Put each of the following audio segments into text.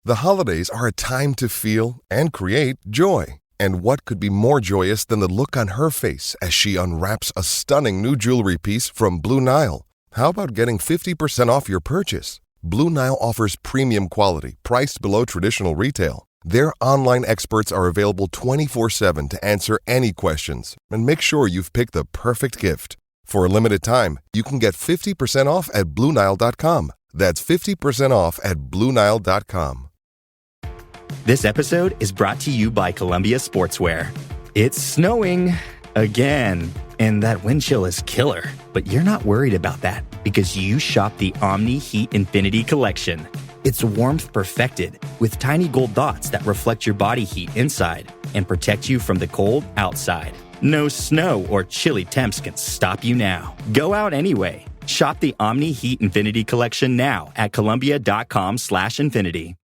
The holidays are a time to feel and create joy. And what could be more joyous than the look on her face as she unwraps a stunning new jewelry piece from Blue Nile? How about getting 50% off your purchase? Blue Nile offers premium quality, priced below traditional retail. Their online experts are available 24/7 to answer any questions and make sure you've picked the perfect gift. For a limited time, you can get 50% off at BlueNile.com. That's 50% off at BlueNile.com. This episode is brought to you by Columbia Sportswear. It's snowing again, and that wind chill is killer. But you're not worried about that because you shop the Omni Heat Infinity Collection. It's warmth perfected with tiny gold dots that reflect your body heat inside and protect you from the cold outside. No snow or chilly temps can stop you now. Go out anyway. Shop the Omni Heat Infinity Collection now at Columbia.com/infinity.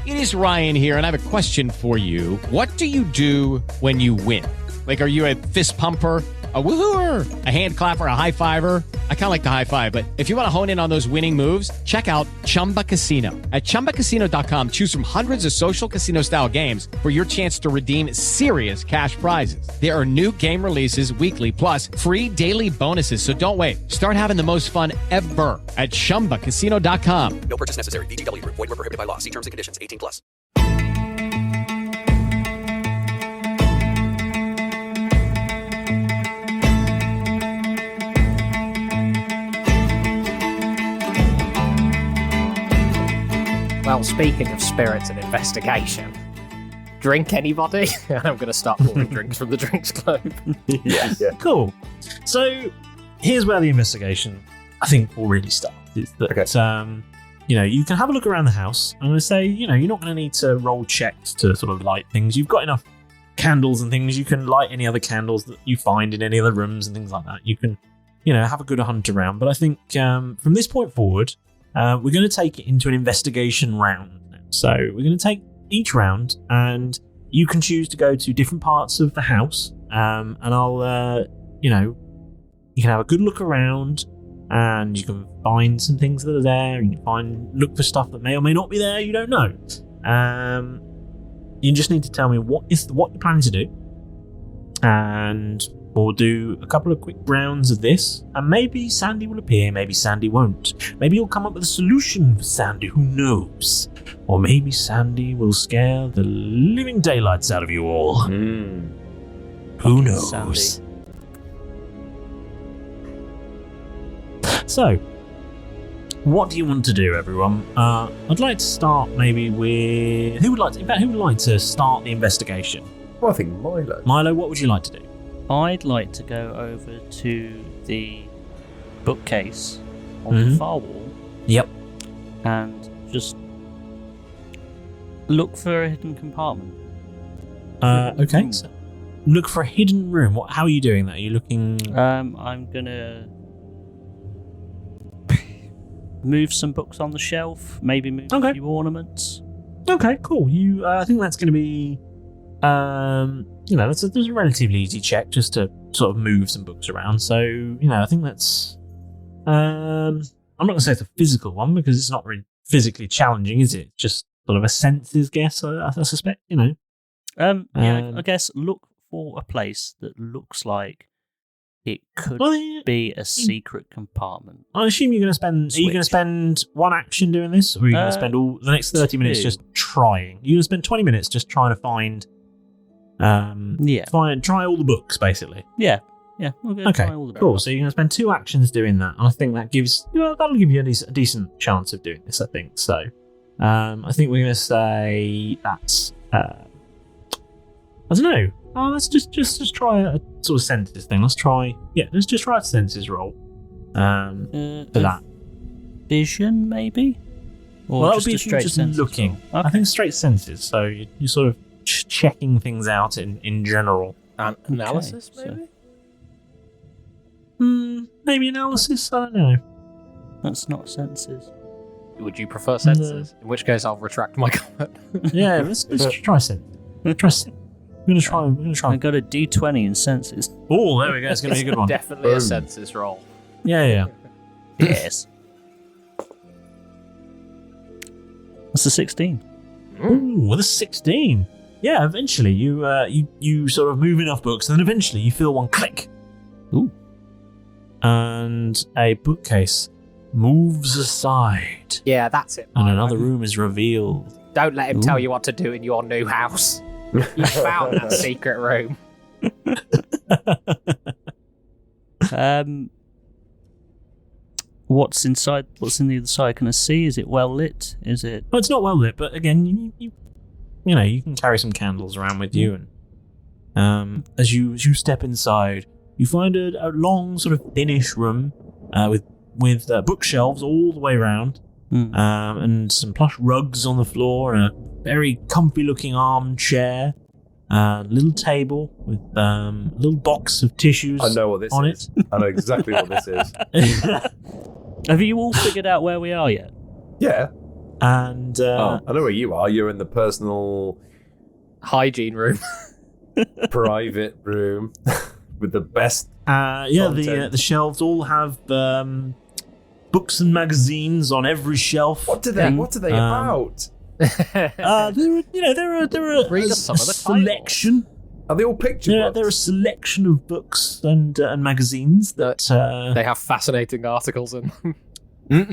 It is Ryan here, and I have a question for you. What do you do when you win? Like, are you a fist pumper, a woohooer, a hand clapper, a high fiver? I kind of like the high five, but if you want to hone in on those winning moves, check out Chumba Casino. At ChumbaCasino.com, choose from hundreds of social casino-style games for your chance to redeem serious cash prizes. There are new game releases weekly, plus free daily bonuses. So don't wait. Start having the most fun ever at ChumbaCasino.com. No purchase necessary. VGW. Void where prohibited by law. See terms and conditions. 18+. Well, speaking of spirits and investigation, drink anybody? I'm going to start pouring drinks from the drinks globe. Yeah. Cool. So here's where the investigation, I think, will really start. Is that, you can have a look around the house. I'm going to say, you're not going to need to roll checks to sort of light things. You've got enough candles and things. You can light any other candles that you find in any other rooms and things like that. You can, have a good hunt around. But I think from this point forward, we're going to take it into an investigation round now. So we're going to take each round, and you can choose to go to different parts of the house. And I'll, you can have a good look around, and you can find some things that are there, and you can look for stuff that may or may not be there. You don't know. You just need to tell me what you're planning to do, and we'll do a couple of quick rounds of this, and maybe Sandy will appear, maybe Sandy won't. Maybe you'll come up with a solution for Sandy, who knows? Or maybe Sandy will scare the living daylights out of you all. Who knows? Sandy. So, what do you want to do, everyone? I'd like to start maybe with... Who would like to start the investigation? Well, I think Milo. Milo, what would you like to do? I'd like to go over to the bookcase on the far wall. Yep. And just look for a hidden compartment. Okay. So look for a hidden room. How are you doing that? Are you looking... I'm gonna move some books on the shelf. Maybe move a few ornaments. Okay, cool. I think that's going to be... that's a relatively easy check just to sort of move some books around. So, I think that's... I'm not going to say it's a physical one because it's not really physically challenging, is it? Just sort of a senses guess, I suspect, I guess look for a place that looks like it could be a secret compartment. I assume you're going to spend... Are you going to spend one action doing this? Or are you going to spend all the next 30 minutes just trying? You're going to spend 20 minutes just trying to find... Try all the books, basically. Yeah. We'll go try all the books. Cool. So you're going to spend 2 actions doing that, and I think that gives that'll give you a decent chance of doing this. I think so. I think we're going to say that's I don't know. Let's just try a sort of senses thing. Let's just try a senses roll. For that vision, maybe. Or that just would be a straight just senses looking. Okay. I think straight senses. So you're sort of checking things out in general. Analysis, maybe? Maybe analysis? I don't know. That's not senses. Would you prefer senses? In which case, I'll retract my comment. Yeah, let's try senses. We're going to try. I got a D20 in senses. Oh, there we go. It's going to be a good one. Definitely a senses roll. Yeah. Yes. That's a 16. Ooh, with a 16. Yeah, eventually you sort of move enough books, and then eventually you feel one click. Ooh. And a bookcase moves aside. Yeah, that's it. And another room is revealed. Don't let him tell you what to do in your new house. You found that secret room. What's inside? What's in the other side? Can I see? Is it well lit? Is it? Well, it's not well lit, but again, you can carry some candles around with you, and as you step inside, you find a long, sort of thinnish room with bookshelves all the way around, and some plush rugs on the floor, and a very comfy-looking armchair, a little table with a little box of tissues. I know what this is. I know exactly what this is. Have you all figured out where we are yet? Yeah. And I know where you are. You're in the personal hygiene room, private room with the best. The shelves all have books and magazines on every shelf. What are they about? There are Read a us some of the selection. Are they all picture books? There are a selection of books and magazines that they have fascinating articles in.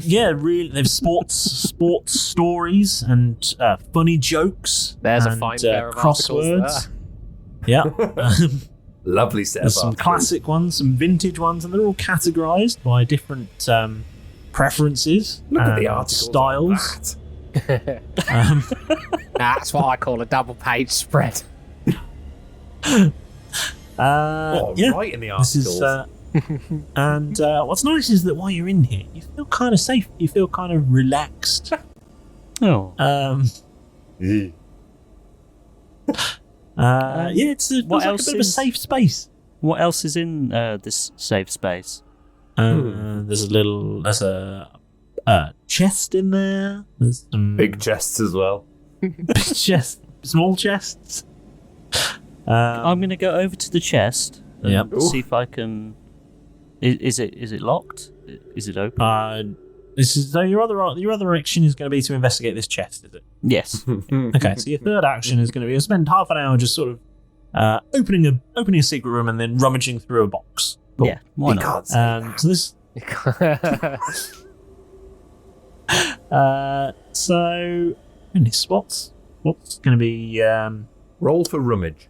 Yeah, really. They've sports stories and funny jokes. There's and, a fine pair of crosswords. articles Yeah. Lovely set. There's some classic ones, some vintage ones, and they're all categorized by different preferences. Look at the articles. Styles. That's what I call a double-page spread. Right in the articles. This is, and what's nice is that while you're in here, you feel kind of safe. You feel kind of relaxed. Oh. It's a bit of a safe space. What else is in this safe space? There's a chest in there. There's some big chests as well. Big chests, small chests. I'm going to go over to the chest and see if I can. Is it locked? Is it open? Your other action is going to be to investigate this chest, is it? Yes. Okay, so your third action is going to be to spend half an hour just sort of opening a secret room and then rummaging through a box. Cool. Yeah, why not? So this. So what's going to be roll for rummage?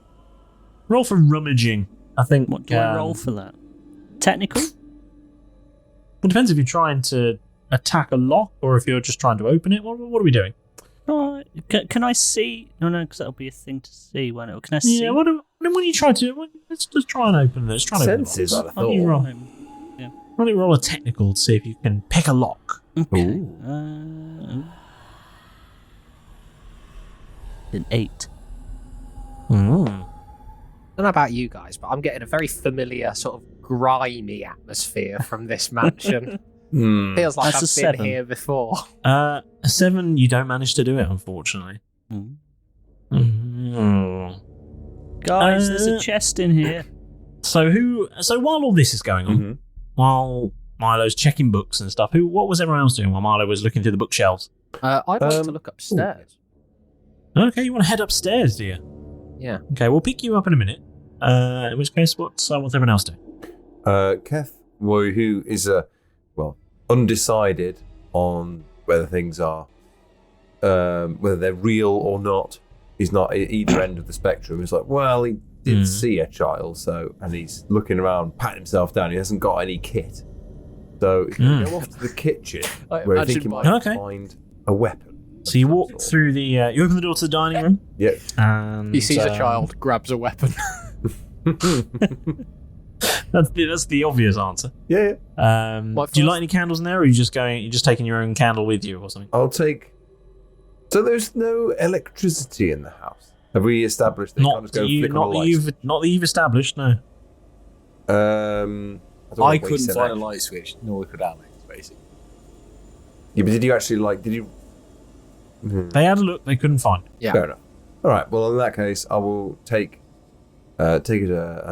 Roll for rummaging. I think. What do I roll for that? Technical? It depends if you're trying to attack a lock or if you're just trying to open it. What are we doing? Can I see? No, because that'll be a thing to see. Can I see? Yeah. When you try to, let's just try and open this. Try and senses. Open the roll. Why don't you roll a technical to see if you can pick a lock? Okay. An 8. I don't know about you guys, but I'm getting a very familiar sort of grimy atmosphere from this mansion. Feels like I've been 7. here before. A 7, you don't manage to do it, unfortunately. Guys, there's a chest in here. So while all this is going on, while Milo's checking books and stuff, what was everyone else doing while Milo was looking through the bookshelves? I'd like to look upstairs. Okay, you want to head upstairs, do you? Yeah. Okay, we'll pick you up in a minute. In which case, what's everyone else doing? Keth, who is undecided on whether things are, whether they're real or not. He's not at either end of the spectrum. He's like, well, he did see a child, and he's looking around, patting himself down. He hasn't got any kit, so he's going to go off to the kitchen where I think he might find a weapon. So you walk through you open the door to the dining room. Yeah. And he sees a child, grabs a weapon. That's the obvious answer. Yeah. Do you light any candles in there, or are you just taking your own candle with you or something? I'll take. So there's no electricity in the house. Have we established they can't just go flick on the lights? Not that you've established, no. I couldn't find a light switch, nor could Alex, basically. Yeah, but did you actually They had a look, they couldn't find it. Yeah. Fair enough. All right. Well, in that case, I will take a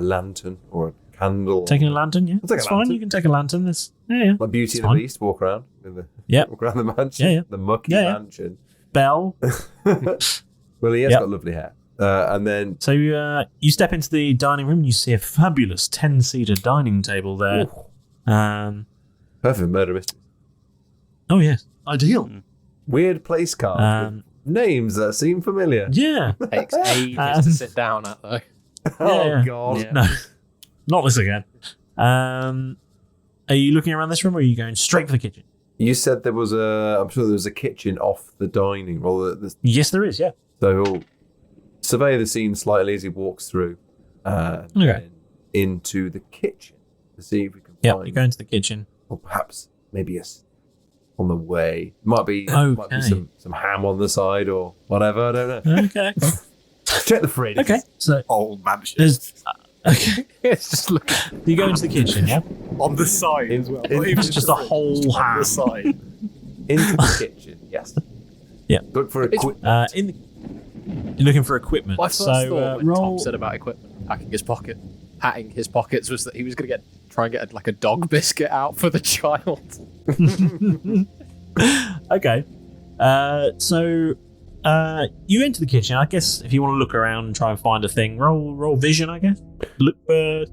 lantern or a candle. Taking a lantern, yeah. That's fine. You can take a lantern. Like Beauty and the Beast, walk around with walk around the mansion. Yeah. The mucky mansion. Belle. Well, he has got lovely hair. And then... So you step into the dining room, you see a fabulous 10-seater dining table there. Perfect murder mystery. Oh, yes. Ideal. Weird place cards with names that seem familiar. Yeah. Takes ages to sit down at, though. God. Yeah. No, not this again. Are you looking around this room, or are you going straight for the kitchen? You said there was I'm sure there was a kitchen off the dining room. Yes, there is, yeah. So he'll survey the scene slightly as he walks through and into the kitchen to see if we can find... you go into the kitchen. Or perhaps maybe on the way. Might be some ham on the side or whatever, I don't know. Okay. Check the fridge. Okay, so... Old mansion. There's... Okay. It's just look. You go into the kitchen, yeah? On the side as well. It's just a whole ham. On the side. Into the kitchen, yes. Yeah. Look for equipment. You're looking for equipment. My first thought when Tom said about equipment, patting his pockets, was that he was going to try and get like a dog biscuit out for the child. Okay. So you enter the kitchen. I guess if you want to look around and try and find a thing, roll vision, I guess. Look for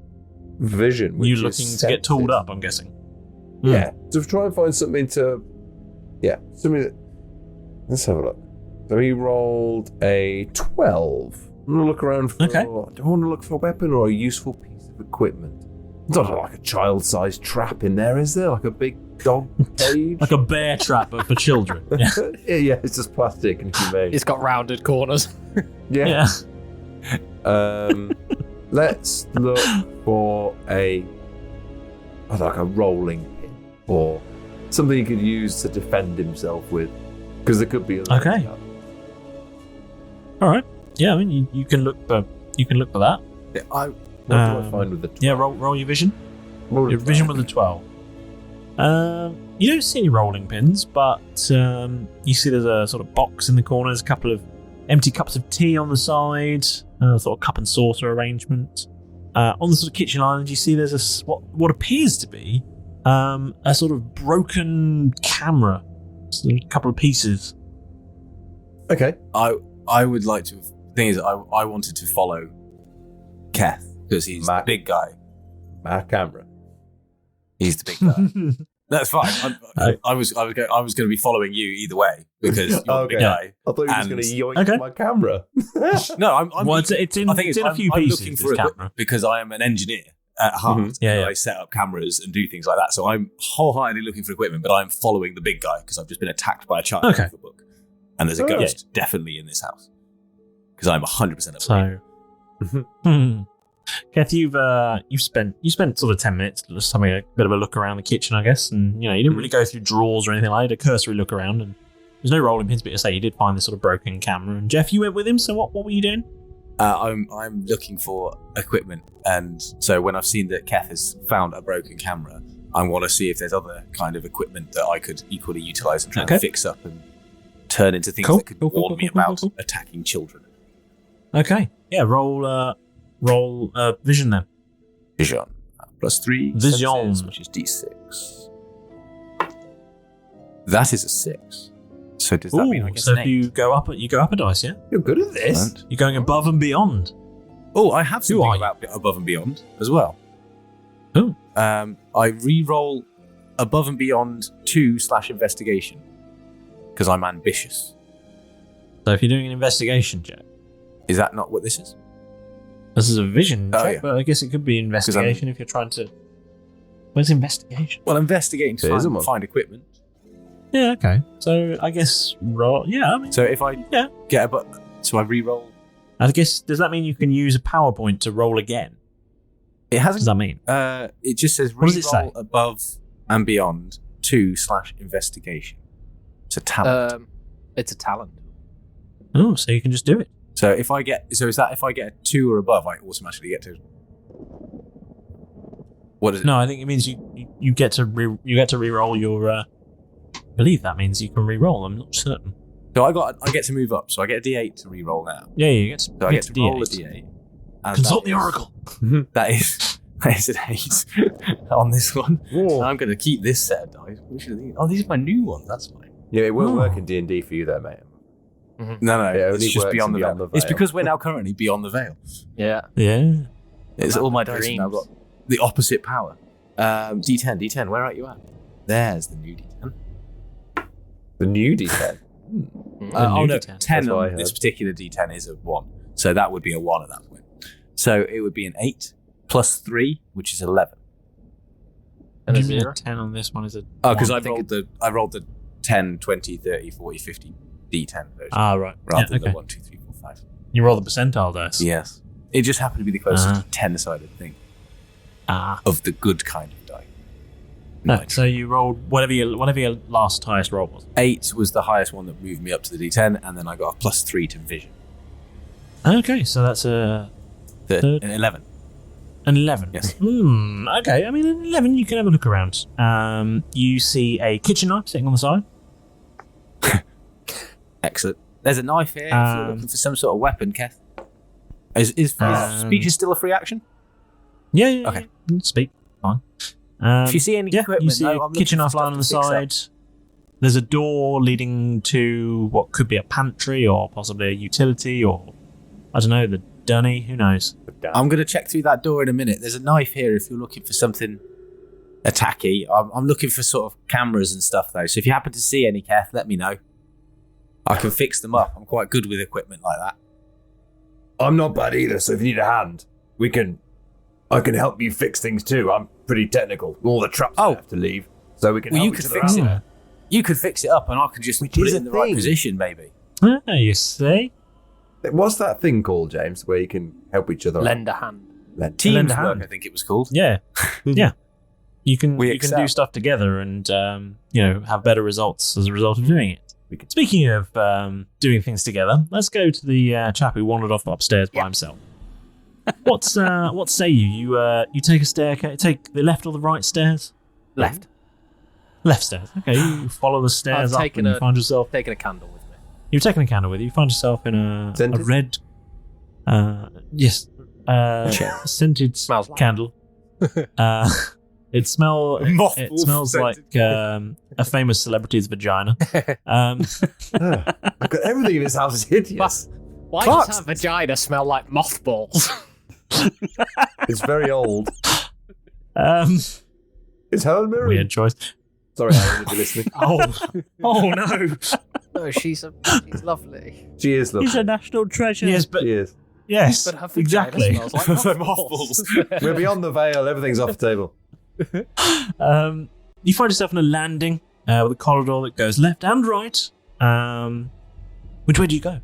vision. You looking to get tooled up, I'm guessing. Yeah. To try and find something to... Yeah. Something that... Let's have a look. So he rolled a 12. I'm going to look around for... Okay. Do I want to look for a weapon or a useful piece of equipment? It's not like a child-sized trap in there, is there? Like a big dog cage? Like a bear trap, but for children. Yeah. Yeah, it's just plastic and humane. It's got rounded corners. Yeah. Let's look for a rolling pin or something he could use to defend himself with, because there could be. Okay. All right. Yeah, I mean, you can look for that. What do I find with the 12? Yeah, roll your vision. Your vision with the 12. You don't see any rolling pins, but you see there's a sort of box in the corner. There's a couple of empty cups of tea on the side, sort of cup and saucer arrangement. On the sort of kitchen island, you see there's what appears to be a sort of broken camera. So a couple of pieces. Okay. I would like to... The thing is, I wanted to follow Keth, because he's the big guy. My camera. He's the big guy. That's fine. I was going to be following you either way, because you're the big guy. I thought he was going to yoink my camera. No, it's in a few pieces. I'm looking for camera because I am an engineer at heart. Mm-hmm. I set up cameras and do things like that. So I'm wholeheartedly looking for equipment, but I'm following the big guy because I've just been attacked by a child with the book, and there's a ghost definitely in this house because I'm 100% so. Keth, you've spent sort of 10 minutes just having a bit of a look around the kitchen, I guess, and you didn't really go through drawers or anything. I had a cursory look around, and there's no rolling pins, but you say you did find this sort of broken camera. And Jeff, you went with him, so what were you doing? I'm looking for equipment, and so when I've seen that Keth has found a broken camera, I want to see if there's other kind of equipment that I could equally utilize and try and fix up and turn into things that could warn me about attacking children. Okay, yeah, roll vision then. Vision +3. Vision, senses, which is D6. That is a 6. So does that mean I get so if you go up a dice, yeah? You're good at this. You're going above and beyond. Oh, I have something about above and beyond as well. Oh. I re-roll above and beyond 2/investigation because I'm ambitious. So if you're doing an investigation check, is that not what this is? This is a vision check, but I guess it could be investigation if you're trying to... Where's investigation? Well, investigating to find equipment. Yeah, okay. So I guess roll... Yeah, I mean... So if I get a... So I re-roll... I guess, does that mean you can use a PowerPoint to roll again? It hasn't... What does that mean? It just says re-roll above and beyond 2/investigation. It's a talent. It's a talent. Oh, so you can just do it. So if I get a 2 or above, I automatically get to. What is it? No, I think it means you get to re-roll your. I believe that means you can re-roll. I'm not certain. So I get to move up. So I get a D8 to re-roll now. Yeah, you get to. So I get to roll a D8. Consult the oracle. That is an 8 on this one. So I'm going to keep this set of dice. Oh, these are my new ones. That's fine. Yeah, it won't work in D&D for you, though, mate. No, It only it's just works beyond the beyond veil. the It's veil. because we're now currently beyond the veil. Yeah. Yeah. It's all my dice have now dreams. got the opposite power. D10, where are you at? There's the new D10. The new D10. Oh no, D10. 10 That's what I on heard. this particular D10 is a 1. So that would be a 1 at that point. So it would be an 8 plus 3, which is 11. And Do a you mean 0. 10 on this one is a Oh, because one? I rolled the 10, 20, 30, 40, 50 D10 version. Right. rather than okay. the 1, 2, 3, 4, 5. You roll the percentile dice. Yes. It just happened to be the closest 10-sided thing of the good kind of die. No, so you rolled whatever your last highest roll was. 8 was the highest one that moved me up to the D10, and then I got a plus 3 to vision. Okay, so that's a An 11. An 11. Yes. Okay, I mean, an 11, you can have a look around. You see a kitchen knife sitting on the side. Excellent. There's a knife here if you're looking for some sort of weapon, Keth. Is speech is still a free action? Yeah. Okay. You can speak. Fine. If you see any equipment, you see though, a I'm looking kitchen for knife stuff lying on the to fix up. side. There's a door leading to what could be a pantry or possibly a utility or, I don't know, the dunny. Who knows? I'm going to check through that door in a minute. There's a knife here if you're looking for something attacky. I'm looking for sort of cameras and stuff, though. So if you happen to see any, Keth, let me know. I can fix them up. I'm quite good with equipment like that. I'm not bad either, so if you need a hand, I can help you fix things too. I'm pretty technical. All the traps I have to leave, so we can Well, help you each could other fix out. it. You could fix it up, and I could just put is it a in the right thing. position, maybe. You see? What's that thing called, James, where you can help each other Lend a hand. out? Teamwork, hand. I think it was called. Yeah. Yeah. You can We you can excel. do stuff together and have better results as a result of doing it. Speaking of doing things together, let's go to the chap who wandered off upstairs by himself. What say you? You take a staircase. Take the left or the right stairs? Left. Left stairs. Okay, you follow the stairs I've up taken and you find yourself. Taking a candle with me. You've taken a candle with you. You find yourself in a Scented? red, scented Smells like candle. It smells like a famous celebrity's vagina. Look at everything in this house is hideous. Why Clark's- does her vagina smell like mothballs? It's very old. It's Helen Mirren. Weird choice. Sorry, Helen, if you're listening. Oh no. No, she's lovely. She is lovely. He's a national treasure. Yes, but She is. yes, But her vagina exactly. smells like mothballs. We're beyond the veil. Everything's off the table. You find yourself in a landing with a corridor that goes left and right. Which way do you go?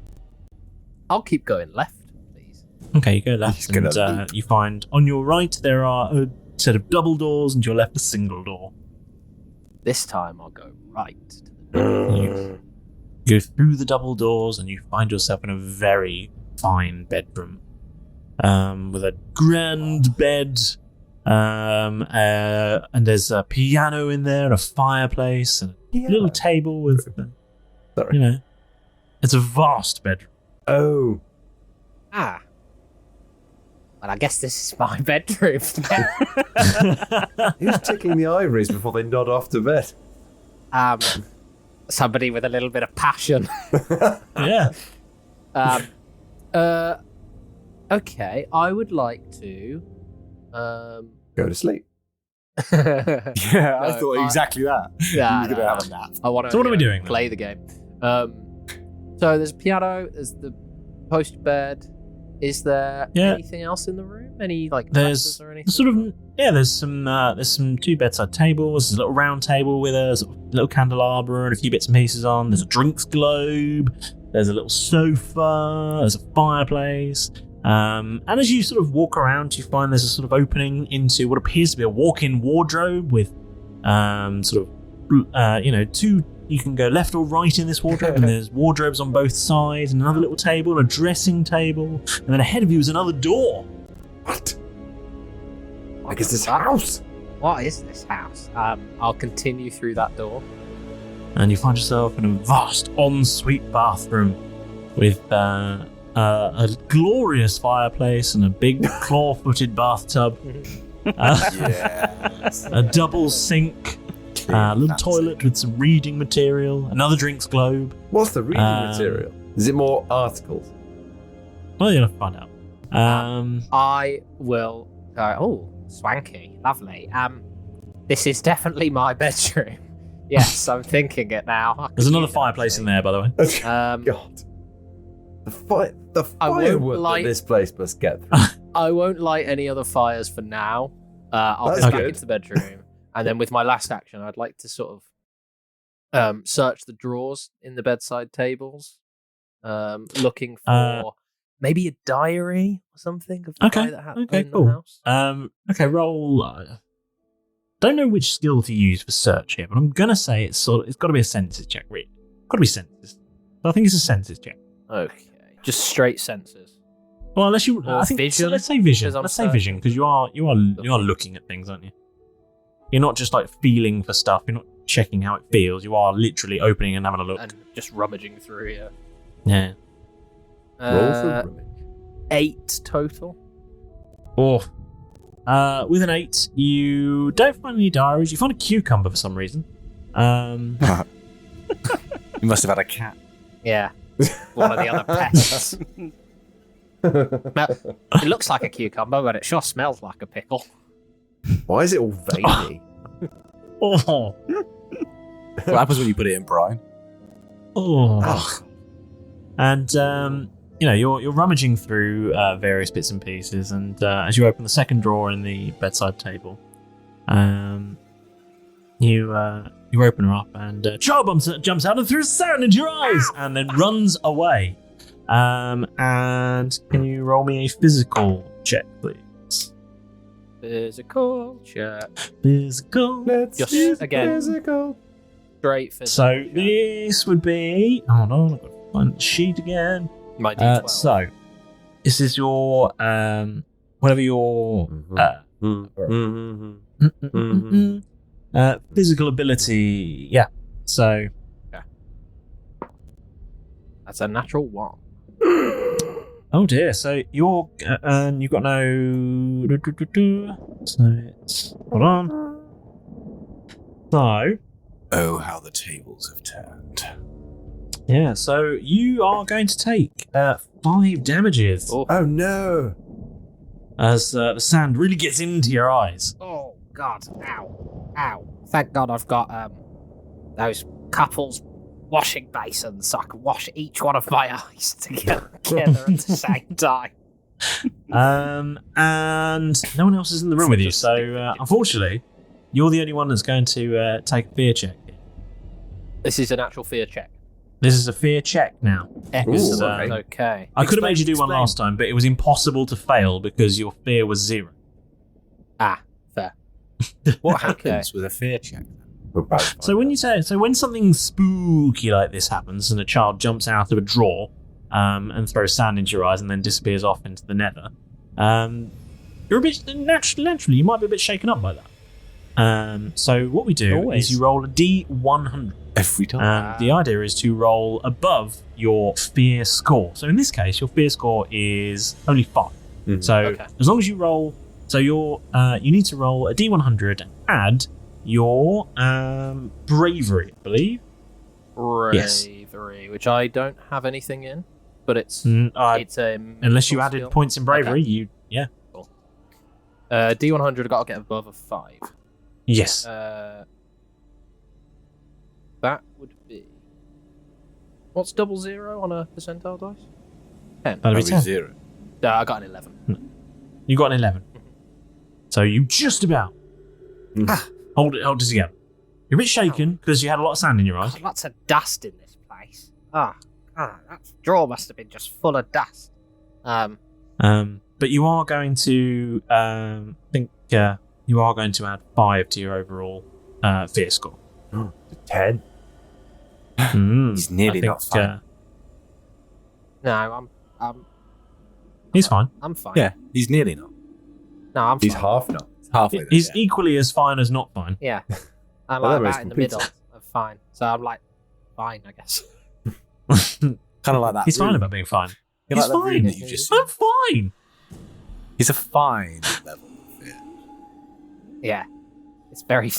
I'll keep going left, please. Okay, you go left, He's gonna and you find on your right there are a set of double doors, and to your left a single door. This time I'll go right to the door. You go through the double doors, and you find yourself in a very fine bedroom with a grand bed. And there's a piano in there, and a fireplace, and a little table with, Sorry. it's a vast bedroom. Oh. Ah. Well, I guess this is my bedroom. Who's ticking the ivories before they nod off to bed? Somebody with a little bit of passion. Yeah. Okay, I would like to. Go to sleep. Yeah, I No, thought exactly that. Yeah, You're going to have a nap. I want to. So what are we doing then? Play the game. So there's a piano. There's the post bed. Is there anything else in the room? Any There's dresses or anything? sort of there's some two bedside tables. There's a little round table with a sort of little candelabra and a few bits and pieces on. There's a drinks globe. There's a little sofa. There's a fireplace. And as you sort of walk around, you find there's a sort of opening into what appears to be a walk-in wardrobe with two. You can go left or right in this wardrobe, and there's wardrobes on both sides, and another little table, and a dressing table, and then ahead of you is another door. What? Like, is this house? What is this house? I'll continue through that door. And you find yourself in a vast ensuite bathroom with a glorious fireplace and a big claw-footed bathtub, a double sink, a little toilet with some reading material, another drinks globe. What's the reading material? Is it more articles? Well, you'll have to find out. I will go, oh, swanky, lovely. This is definitely my bedroom. Yes, I'm thinking it now. There's another fireplace in there, by the way. God. The firewood that this place must get through. I won't light any other fires for now. I'll That's go back good. into the bedroom. And then with my last action, I'd like to sort of search the drawers in the bedside tables. Looking for maybe a diary or something of the guy that happened in the house. Okay, roll. Don't know which skill to use for search here, but I'm gonna say it's got to be a senses check, really. Got to be senses. I think it's a senses check. Okay, just straight senses. Well, unless you, Or I think vision, let's say vision. 'cause I'm Let's say vision because you are looking at things, aren't you? You're not just like feeling for stuff. You're not checking how it feels. You are literally opening and having a look And just rummaging through here. Yeah. Roll for rummage. 8 total. Oh. With an 8, you don't find any diaries. You find a cucumber for some reason. You must have had a cat. Yeah, one of the other pests. It looks like a cucumber, but it sure smells like a pickle. Why is it all veiny? Oh. What happens when you put it in brine? Oh. And you're rummaging through various bits and pieces, and as you open the second drawer in the bedside table, you open her up, and Charbomb jumps out and throws sand into your eyes, and then runs away. And can you roll me a physical check, please? Physical check. Physical. Just again. Physical. Straight physical. So this would be. Hold on, I've got to find the sheet again. My D12. So this is your whatever your physical ability. Yeah. So that's a natural 1. oh dear. So you've got no. So it's hold on. So Oh, how the tables have turned. yeah. So you are going to take 5 damages Oh no! as the sand really gets into your eyes. Oh, God. Ow. Ow. Thank God I've got those couples washing basins so I can wash each one of my eyes together at the same time. And no one else is in the room with you, so unfortunately, you're the only one that's going to take a fear check. This is an actual fear check. This is a fear check now. Excellent. Okay. I could have made you do one last time, but it was impossible to fail because your fear was 0. Ah, fair. What happens with a fear check? So when something spooky like this happens, and a child jumps out of a drawer and throws sand into your eyes and then disappears off into the nether, you're a bit naturally you might be a bit shaken up by that. So what we do is you roll a D100 every time. And the idea is to roll above your fear score. So in this case, your fear score is only 5. So as long as you roll, so you need to roll a D100 and add your bravery, I believe. Bravery, which I don't have anything in, but it's unless you added points in bravery, Cool. D100, I've got to get above a 5. Yes. That would be. What's 00 on a percentile dice? 10. That'd be 10. 0. No, I got an 11. You got an 11. So you just about hold it together. You're a bit shaken because you had a lot of sand in your eyes. Lots of dust in this place. That drawer must have been just full of dust. But you are going to you are going to add 5 to your overall fear score. 10. He's nearly not fine. No, He's fine. I'm fine. Yeah, he's nearly not. No, I'm fine. He's half not. Halfway there. He's equally as fine as not fine. Yeah. I'm Well, like that about makes in the complete middle of fine. So I'm like, fine, I guess. Kind of like that. He's fine room. about being fine. You He's like that room fine. that you just I'm fine. He's a fine level. Yeah. It's very.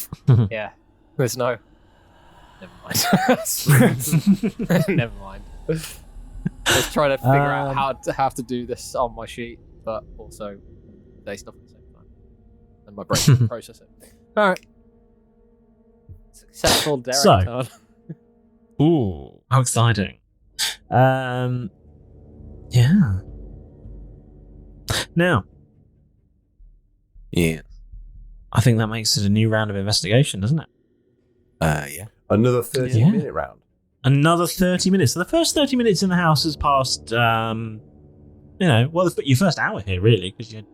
Yeah. There's no. Never mind. Never mind. I was trying to figure out how to do this on my sheet, but also say stuff at the same time, and my brain can process it. All right. Successful Derek turn. Ooh, how exciting. Yeah. Now. Yeah. I think that makes it a new round of investigation, doesn't it? Yeah. Another 30-minute round. Another 30 minutes. So the first 30 minutes in the house has passed, your first hour here, really, because you had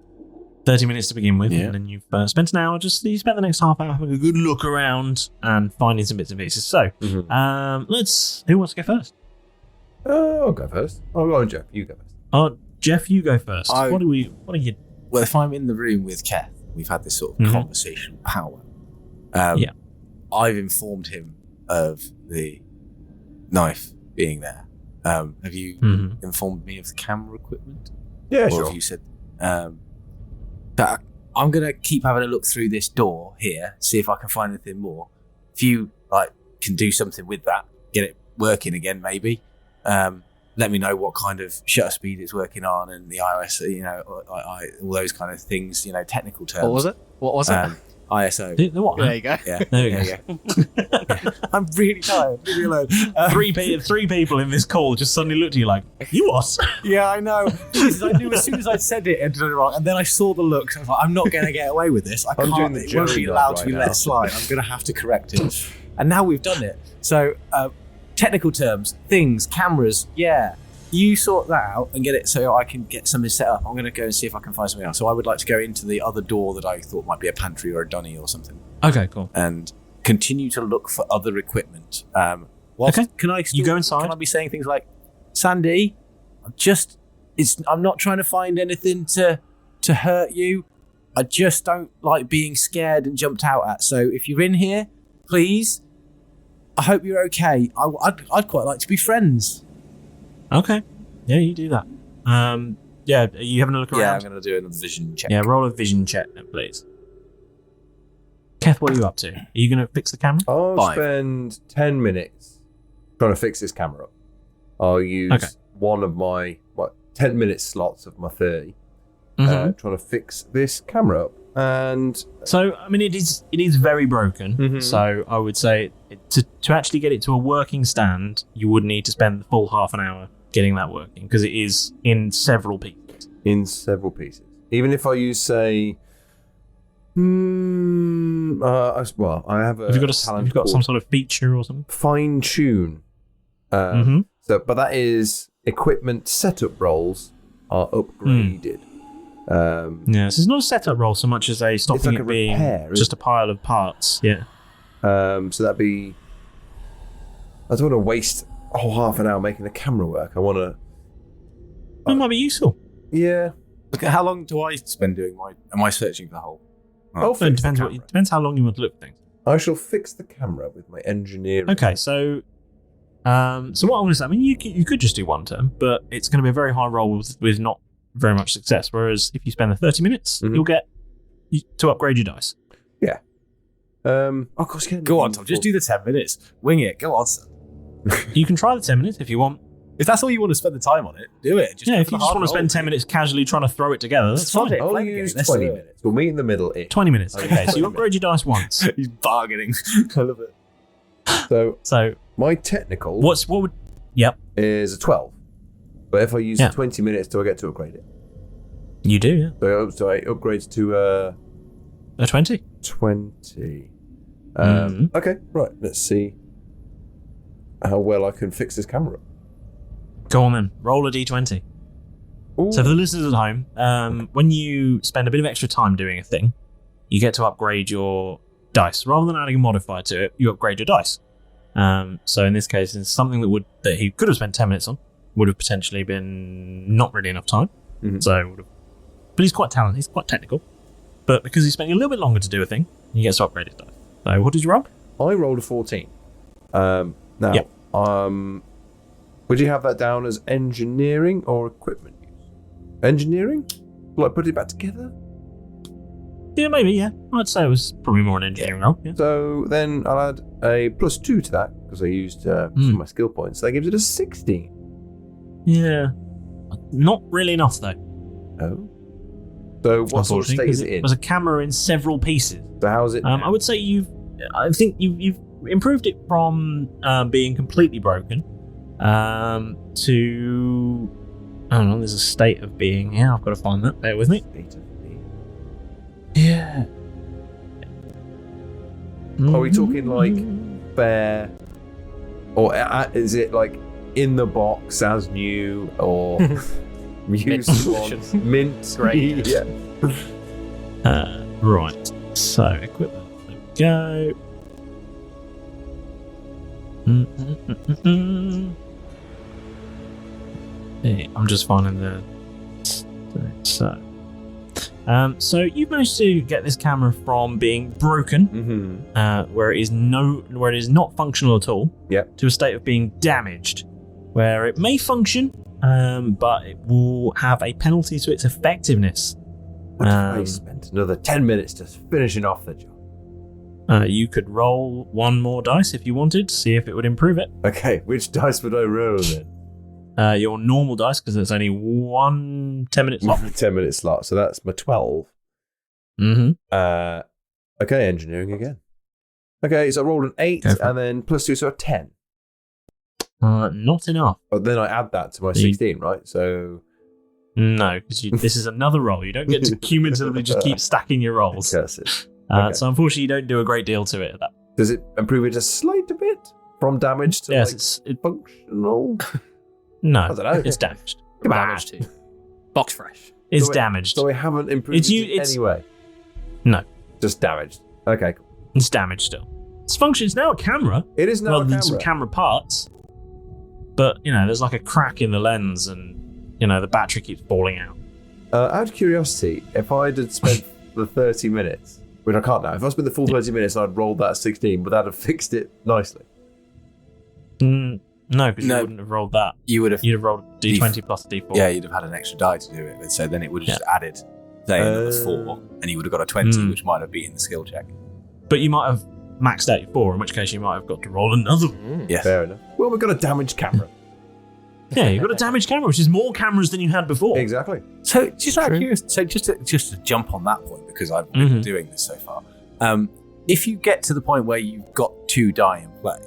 30 minutes to begin with, and then you've spent an hour, you spent the next half hour having a good look around and finding some bits and pieces. So, who wants to go first? I'll go first. I'll go on, Jeff. You go first. Oh, Jeff, you go first. What are you? Well, if I'm in the room with Keth, we've had this sort of conversational power. I've informed him of the knife being there. Have you informed me of the camera equipment? Yeah, or sure. Have you said that I'm gonna keep having a look through this door here, see if I can find anything more. If you can do something with that, get it working again, maybe. Let me know what kind of shutter speed it's working on and the ISO, all those kind of things, technical terms. What was it? ISO. The what? There you go. Yeah. There you go. I'm really tired. Leave me alone. Three people in this call just suddenly looked at you like, you what? Yeah, I know. Because I knew as soon as I said it, I did it wrong. And then I saw the looks. I was like, I'm not going to get away with this. It won't be allowed to be let slide. I'm going to have to correct it. And now we've done it. So, technical terms, things, cameras, you sort that out and get it so I can get something set up. I'm going to go and see if I can find something else. So I would like to go into the other door that I thought might be a pantry or a dunny or something. Okay, cool. And continue to look for other equipment. Can I you go inside? Can I be saying things like, Sandy, I'm not trying to find anything to hurt you. I just don't like being scared and jumped out at. So if you're in here, please, I hope you're okay. I'd quite like to be friends. Okay. Yeah, you do that. Are you having a look around? Yeah, I'm going to do another vision check. Yeah, roll a vision check then, please. Keth, what are you up to? Are you going to fix the camera? I'll spend 10 minutes trying to fix this camera up. I'll use one of my 10-minute slots of my 30 trying to fix this camera up. And so, I mean, it is very broken. So I would say to actually get it to a working stand, you would need to spend the full half an hour getting that working because it is in several pieces. Even if I use, say, I have a have you got some sort of feature or something? Fine tune. So, but that is equipment setup roles are upgraded. So it's not a setup roll so much as a stopping it being just a pile of parts. Yeah. So that'd be. I don't want to waste half an hour making the camera work. I want to. That might be useful. Yeah. Okay, how long do I spend doing am I searching for the hole? It depends how long you want to look at things. I shall fix the camera with my engineering. Okay, so what I want to say, I mean, you could just do one turn, but it's going to be a very high roll with not very much success. Whereas if you spend the 30 minutes, you'll get to upgrade your dice. Yeah. Of course, go on, Tom. Just do the 10 minutes. Wing it. Go on, son. You can try the 10 minutes if you want. If that's all you want to spend the time on it, do it. If you just want to spend 10 minutes casually trying to throw it together, that's fine. I'll use 20 minutes. We'll meet in the middle. 20 minutes. Okay, so you upgrade your dice once. He's bargaining. I love it. So my technical is a 12. But if I use 20 minutes, do I get to upgrade it? You do, yeah. So I upgrade to a 20. 20. Okay, right. Let's see how well I can fix this camera up. Go on then. Roll a d20. Ooh. So for the listeners at home, when you spend a bit of extra time doing a thing, you get to upgrade your dice. Rather than adding a modifier to it, you upgrade your dice. So in this case, it's something that he could have spent 10 minutes on. Would have potentially been not really enough time. But he's quite talented. He's quite technical. But because he's spending a little bit longer to do a thing, he gets to upgrade his dice. So what did you roll? I rolled a 14. Would you have that down as engineering or equipment use? Engineering? Will I put it back together? Yeah, maybe, yeah. I'd say it was probably more an engineering role. Yeah. So then I'll add a +2 to that because I used some of my skill points. So that gives it a 16. Yeah. Not really enough, though. Oh. So what sort of state is it in? It was a camera in several pieces. So how's it? I would say I think you've improved it from being completely broken to, I don't know, there's a state of being. Yeah, I've got to find that. Bear with me. State of being. Yeah. Are we talking like fair, or is it like in the box as new, or used ones? Mint. Great. Yeah. Right. So equipment. There we go. Yeah, I'm just finding the. So you've managed to get this camera from being broken, where it is not functional at all, to a state of being damaged, where it may function, but it will have a penalty to its effectiveness. What if I spent another 10 minutes just finishing off the job? You could roll one more dice if you wanted to see if it would improve it. Okay, which dice would I roll then? Your normal dice, because there's only one 10-minute slot. 10-minute slot, so that's my 12. Mm-hmm. Okay, engineering again. Okay, so I rolled an 8 and then plus 2, so a 10. Not enough. But then I add that to my 16, right? So... No, because this is another roll. You don't get to cumulatively just keep stacking your rolls. Okay. So unfortunately, you don't do a great deal to it. Does it improve it a slight bit? From damage to it's functional? No, I don't know. It's damaged. Damaged too. Box fresh. It's damaged. So we haven't improved it in any way? No. Just damaged. Okay, cool. It's damaged still. It's functions now a camera. It is now a camera. Than some camera parts. But, there's like a crack in the lens and, the battery keeps falling out. Out of curiosity, if I had spent the 30 minutes, which I can't now, if I spent the full 30 minutes and I'd rolled that 16, would that have fixed it nicely? No, because you wouldn't have rolled that. You'd have rolled D20 plus a D4. Yeah, you'd have had an extra die to do it. So then it would have just added, say, another 4, and you would have got a 20, which might have beaten the skill check. But you might have maxed out your 4, in which case you might have got to roll another one. Yes. Fair enough. Well, we've got a damaged camera. Yeah, you've got a damaged camera, which is more cameras than you had before. Exactly. So just out of curiosity, so just to jump on that point, because I've been doing this so far, if you get to the point where you've got 2 die in play,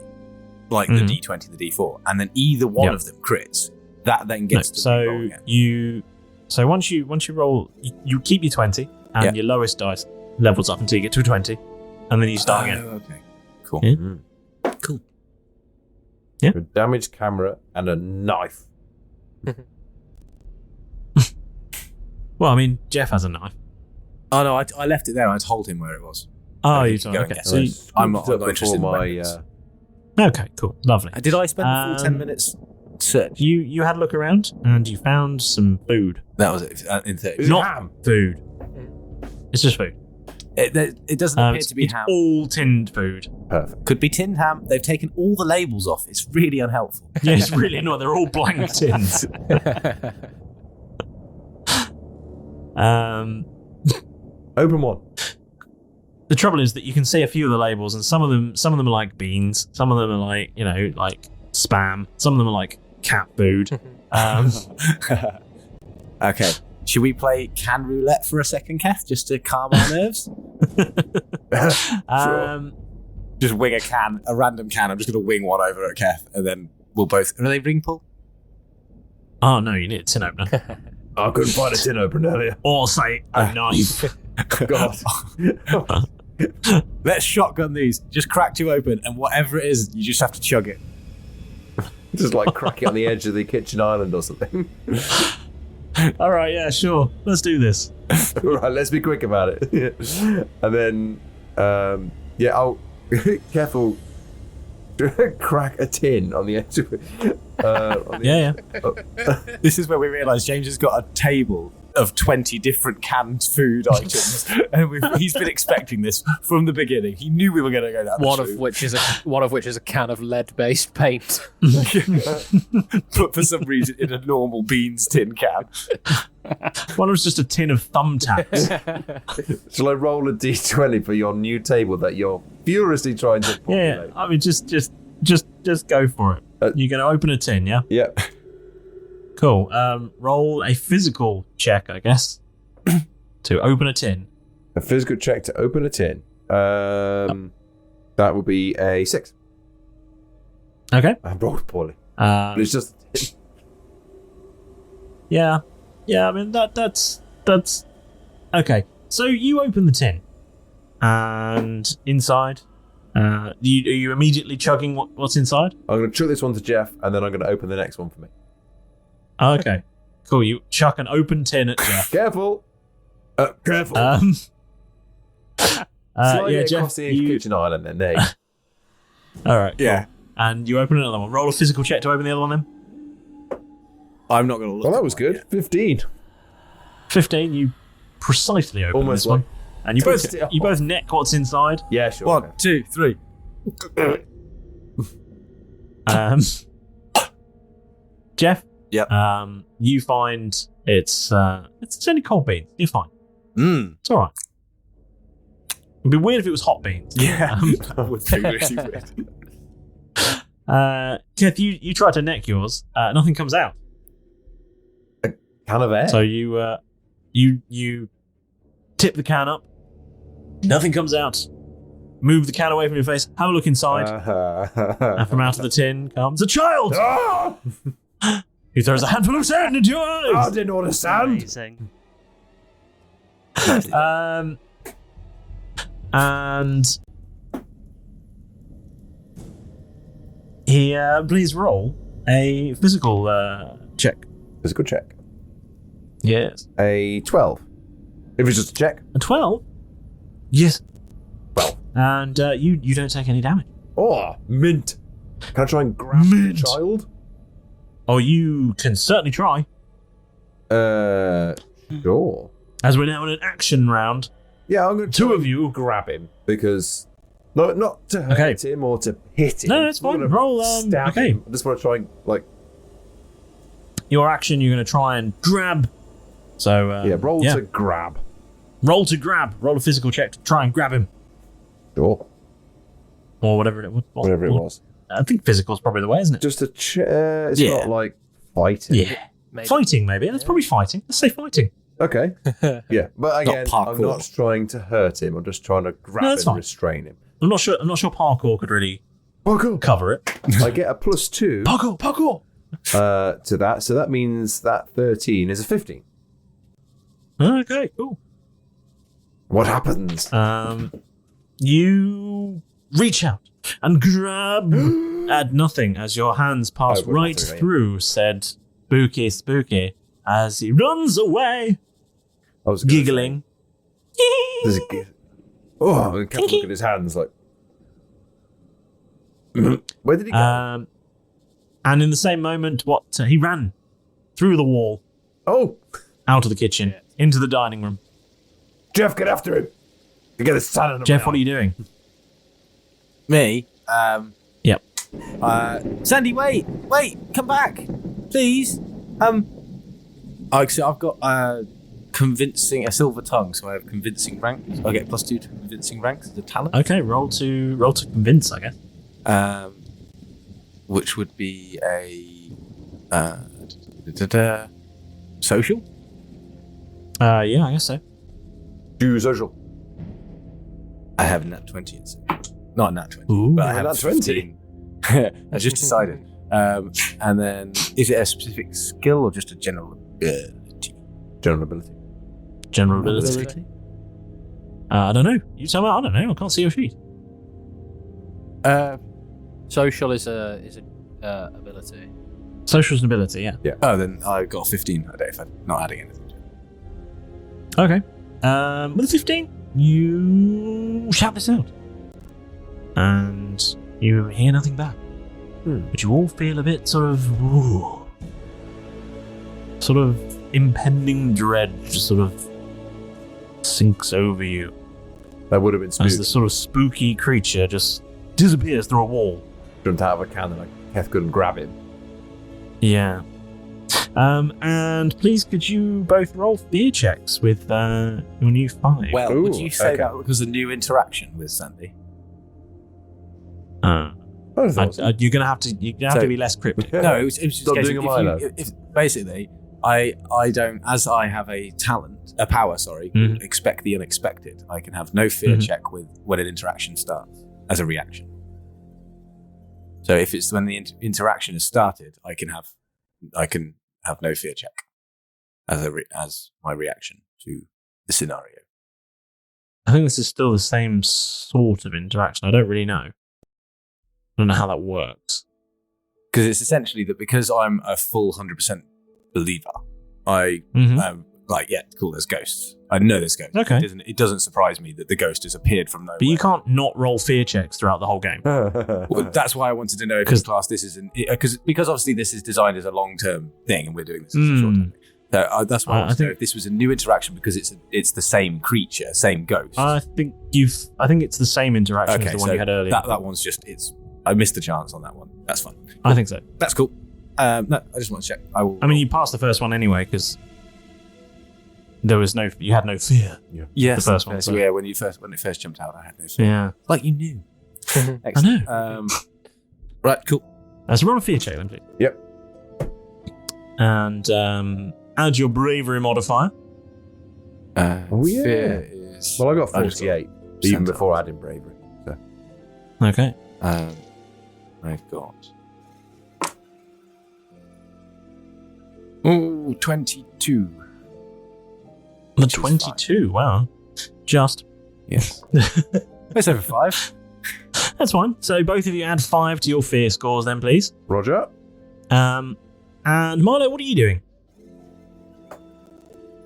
like the D20, the D4, and then either one of them crits, that then gets to roll again. So once you roll, you keep your 20, and your lowest dice levels up until you get to a 20, and then you start again. Okay, cool. Yeah. Cool. Yeah. A damaged camera and a knife. Well, I mean, Jeff has a knife. Oh no, I left it there. I told him where it was. Oh, you told him. Okay. So I'm not interested in my. Okay, cool, lovely. Did I spend the full 10 minutes search? You had a look around and you found some food. That was it. In 30. Not food. It's just food. It doesn't appear to be ham. It's all tinned food. Perfect. Could be tinned ham. They've taken all the labels off. It's really unhelpful. Yeah, it's really annoying. They're all blank tins. Open one. The trouble is that you can see a few of the labels, and some of them are like beans, some of them are like like spam, some of them are like cat food. Okay, should we play can roulette for a second, Keth, just to calm our nerves? Sure. Just wing a random can. I'm just going to wing one over at Keth, and then we'll both. Are they ring pull? Oh no, you need a tin opener. I couldn't find a tin opener earlier. Or say a knife. God. Let's shotgun these. Just crack 2 open, and whatever it is, you just have to chug it. Just like crack it on the edge of the kitchen island or something. All right, yeah, sure. Let's do this. All right, let's be quick about it. And then, I'll careful. Crack a tin on the edge of it. This is where we realise James has got a table of 20 different canned food items, and he's been expecting this from the beginning. He knew we were going to go down. One of which is a can of lead-based paint, put for some reason in a normal beans tin can. One was just a tin of thumbtacks. Shall I roll a d20 for your new table that you're furiously trying to populate? Yeah, I mean, just go for it. You're going to open a tin, yeah? Yep. Cool. Roll a physical check, I guess, to open a tin. A physical check to open a tin. That would be a 6. Okay. I rolled poorly. But it's just... Yeah. I mean, that's okay. So you open the tin, and inside, are you immediately chugging what's inside? I'm going to chuck this one to Jeff, and then I'm going to open the next one for me. Okay. Cool. You chuck an open tin at Jeff. Careful. Careful. Yeah, across Jeff. the kitchen island, then there. All right. Yeah. Cool. And you open another one. Roll a physical check to open the other one, then. I'm not going to look. Well, that was good. Yet. 15. 15. You precisely open Almost this one, and you both twist it off. neck what's inside. Yeah, sure. 1, 2, 3. Jeff. Yep. You find it's only cold beans. You're fine. It's all right. It'd be weird if it was hot beans. Yeah. That would be really weird. Keth, you try to neck yours. Nothing comes out. A can of air? So you tip the can up. Nothing comes out. Move the can away from your face. Have a look inside. And from out of the tin comes a child. He throws a handful of sand into your eyes. I didn't want to sand. Amazing. And he please roll a physical check. Physical check. Yes. A 12. If it's just a check. A 12? Yes. 12. And you don't take any damage. Oh, mint. Can I try and grab the child? Oh, you can certainly try. Sure. As we're now in an action round. Yeah, I'm going to Two of you grab him because not to hurt him or to hit him. No, it's fine. Roll. Stab him. I just want to try and your action. You're going to try and grab. So roll to grab. Roll to grab. Roll a physical check to try and grab him. Sure. Or whatever it was. Whatever it was. I think physical is probably the way, isn't it? Just it's not like fighting. Yeah. Maybe. Fighting, maybe. That's probably fighting. Let's say fighting. Okay. Yeah, but again, Not I'm not trying to hurt him. I'm just trying to grab him and restrain him. I'm not sure parkour could really cover it. I get a +2. Parkour. To that, so that means that 13 is a 15. Okay, cool. What happens? You reach out and grab at nothing as your hands pass right through said spooky as he runs away, giggling. I can't look at his hands like. Where did he go? And in the same moment, he ran through the wall. Oh, out of the kitchen into the dining room. Jeff, get after him. You get his son in. Jeff, what are you doing? Me? Yep. Sandy, wait, come back, please. I've got convincing a silver tongue, so I have convincing rank. So I get +2 to convincing ranks as a talent. Okay, roll to convince, I guess. Which would be a social. Yeah, I guess so. Do social. I have a nat 20. Not a nat 20. Ooh, but I have nat 20. I just decided. And then, is it a specific skill or just a general ability? General ability. General ability. I don't know. You tell me. I don't know. I can't see your sheet. Social is a ability. Social is an ability. Yeah. Oh, then I got 15 a day if I'm not adding anything. Okay. With a 15, you shout this out, and you hear nothing back. But you all feel a bit sort of impending dread just sort of sinks over you. That would have been spooky. As the sort of spooky creature just disappears through a wall. Jumped out of a cannon, like Keth couldn't grab him. Yeah. And please could you both roll fear checks with your new 5? Well, would you say that was a new interaction with Sandy? You're gonna have to be less cryptic. No, it was just Stop doing a Milo. basically, I don't, as I have a power, called expect the unexpected. I can have no fear check with when an interaction starts as a reaction. So if it's when the interaction has started, I can have no fear check as my reaction to the scenario. I think this is still the same sort of interaction. I don't really know. I don't know how that works. Because it's essentially that because I'm a full 100% believer, I like, yeah, cool, there's ghosts. I know there's ghosts. Okay. It doesn't surprise me that the ghost has appeared from nowhere. But you can't not roll fear checks throughout the whole game. Well, that's why I wanted to know if this class, this is because obviously this is designed as a long-term thing and we're doing this as a short-term thing. So that's why I wanted to know if this was a new interaction because it's the same creature, same ghost. I think it's the same interaction as the one you had earlier. That one's just I missed the chance on that one. That's fine. I think so. That's cool. No, I just want to check. I mean, you passed the first one anyway because you had no fear. Yes, the first one. So. Yeah, when it first jumped out, I had no fear. Yeah, like you knew. I know. Right, cool. Let's roll a fear check, then, please. Yep. And add your bravery modifier. Fear is. Well, I got 48 even before adding bravery. So. Okay. I've got 22. The 22. Wow. Just. Yes. It's over 5. That's fine. So both of you add 5 to your fear scores, then, please. Roger. And Milo, what are you doing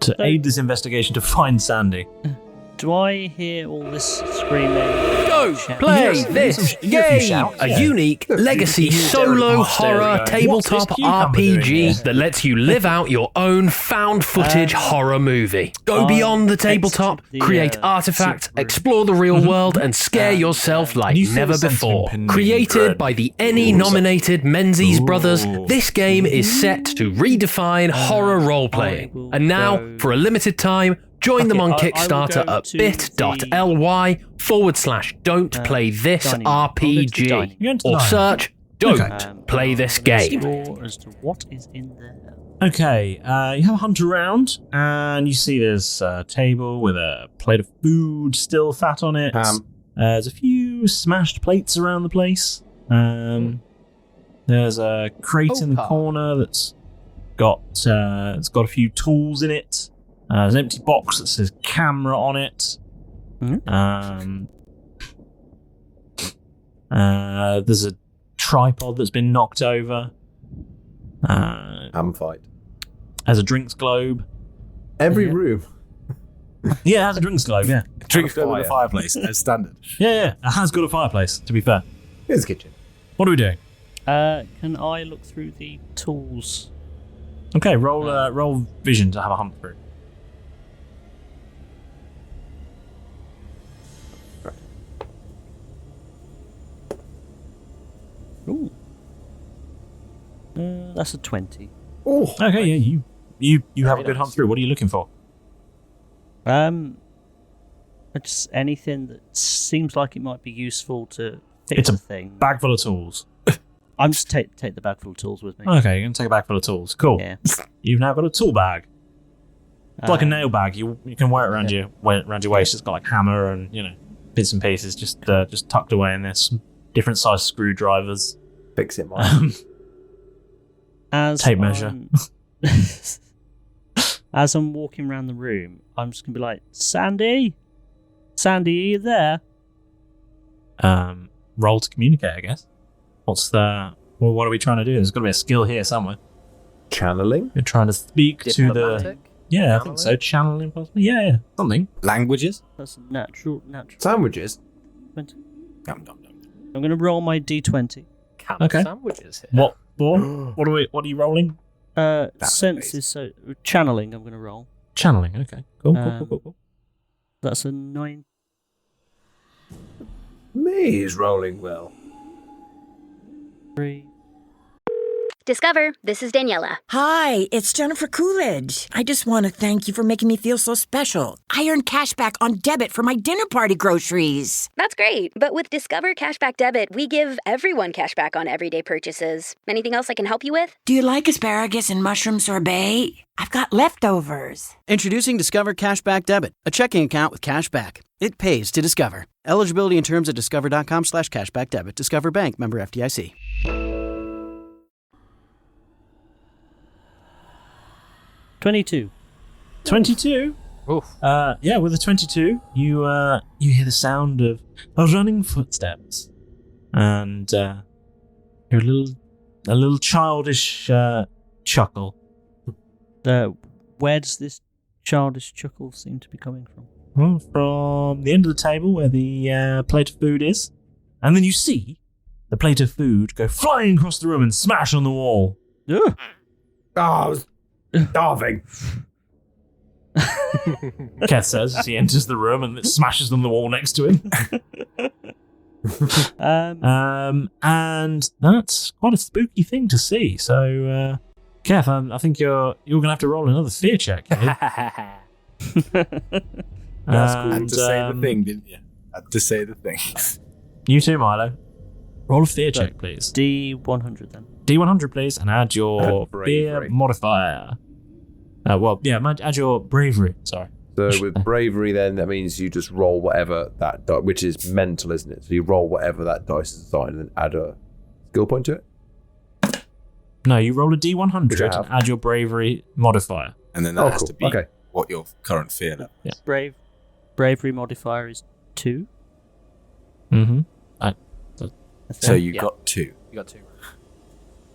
to aid this investigation to find Sandy? Do I hear all this screaming? Go play this game! A unique legacy solo horror tabletop RPG that lets you live out your own found footage horror movie. Go beyond the tabletop, create artifacts, explore the real world, and scare yourself like never before. Created by the Emmy-nominated Menzies brothers, this game is set to redefine horror role-playing. And now, for a limited time, join them on Kickstarter at bit.ly/don't play this RPG or search don't play this game. As to what is in there. Okay, you have a hunt around and you see there's a table with a plate of food still fat on it. There's a few smashed plates around the place. There's a crate in the corner that's got a few tools in it. There's an empty box that says camera on it. There's a tripod that's been knocked over. Ham fight. Has a drinks globe. Every room. Yeah, it has a drinks globe, yeah. Drinks globe with a fireplace, as standard. Yeah. It has got a fireplace, to be fair. Here's the kitchen. What are we doing? Can I look through the tools? Okay, roll vision to have a hunt through. Ooh. That's a 20. Oh. Okay, yeah, you have a good hunt through. What are you looking for? Just anything that seems like it might be useful to fix It's a thing. bag full of tools. I'm just take the bag full of tools with me. Okay, you're going to take a bag full of tools. Cool. Yeah. You've now got a tool bag. It's like a nail bag. You can wear it around your waist. It's got like hammer and bits and pieces just tucked away in there. Some different size screwdrivers. Fix it, Mike. Tape measure. As I'm walking around the room, I'm just gonna be like, Sandy, are you there? Roll to communicate, I guess. What are we trying to do? There's got to be a skill here somewhere. Channeling? You're trying to speak to the... Diplomatic? Yeah, Channeling? I think so. Channeling, possibly. Yeah, something. Languages? That's natural. Sandwiches? I'm gonna roll my d20. Okay. Sandwiches here. What for? What are you rolling? Senses. So channeling. I'm gonna roll. Channeling. Okay. Cool. That's a 9. Me is rolling well. 3. Discover, this is Daniela. Hi, it's Jennifer Coolidge. I just want to thank you for making me feel so special. I earned cash back on debit for my dinner party groceries. That's great, but with Discover Cashback Debit, we give everyone cash back on everyday purchases. Anything else I can help you with? Do you like asparagus and mushroom sorbet? I've got leftovers. Introducing Discover Cashback Debit, a checking account with cash back. It pays to Discover. Eligibility and terms at discover.com/cashbackdebit. Discover Bank, member FDIC. 22. 22? Oof. Yeah, with a 22, you hear the sound of running footsteps. And you're a little childish chuckle. Where does this childish chuckle seem to be coming from? Well, from the end of the table where the plate of food is. And then you see the plate of food go flying across the room and smash on the wall. Oh, I was starving. Keth says as he enters the room and it smashes on the wall next to him. And that's quite a spooky thing to see. So, Keth, I think you're going to have to roll another fear check. That's cool. Had to say the thing, didn't you? Had to say the thing. You too, Milo. Roll a fear check, please. D100 then. D100, please, and add your fear modifier. Add your bravery. Sorry. So with bravery, then that means you just roll whatever that die, which is mental, isn't it? So you roll whatever that dice is assigned, and then add a skill point to it. No, you roll a D100 and add your bravery modifier, and then that has to be what your current fear level is. Yeah. Bravery modifier is 2. Mm-hmm. So you got 2. You got 2.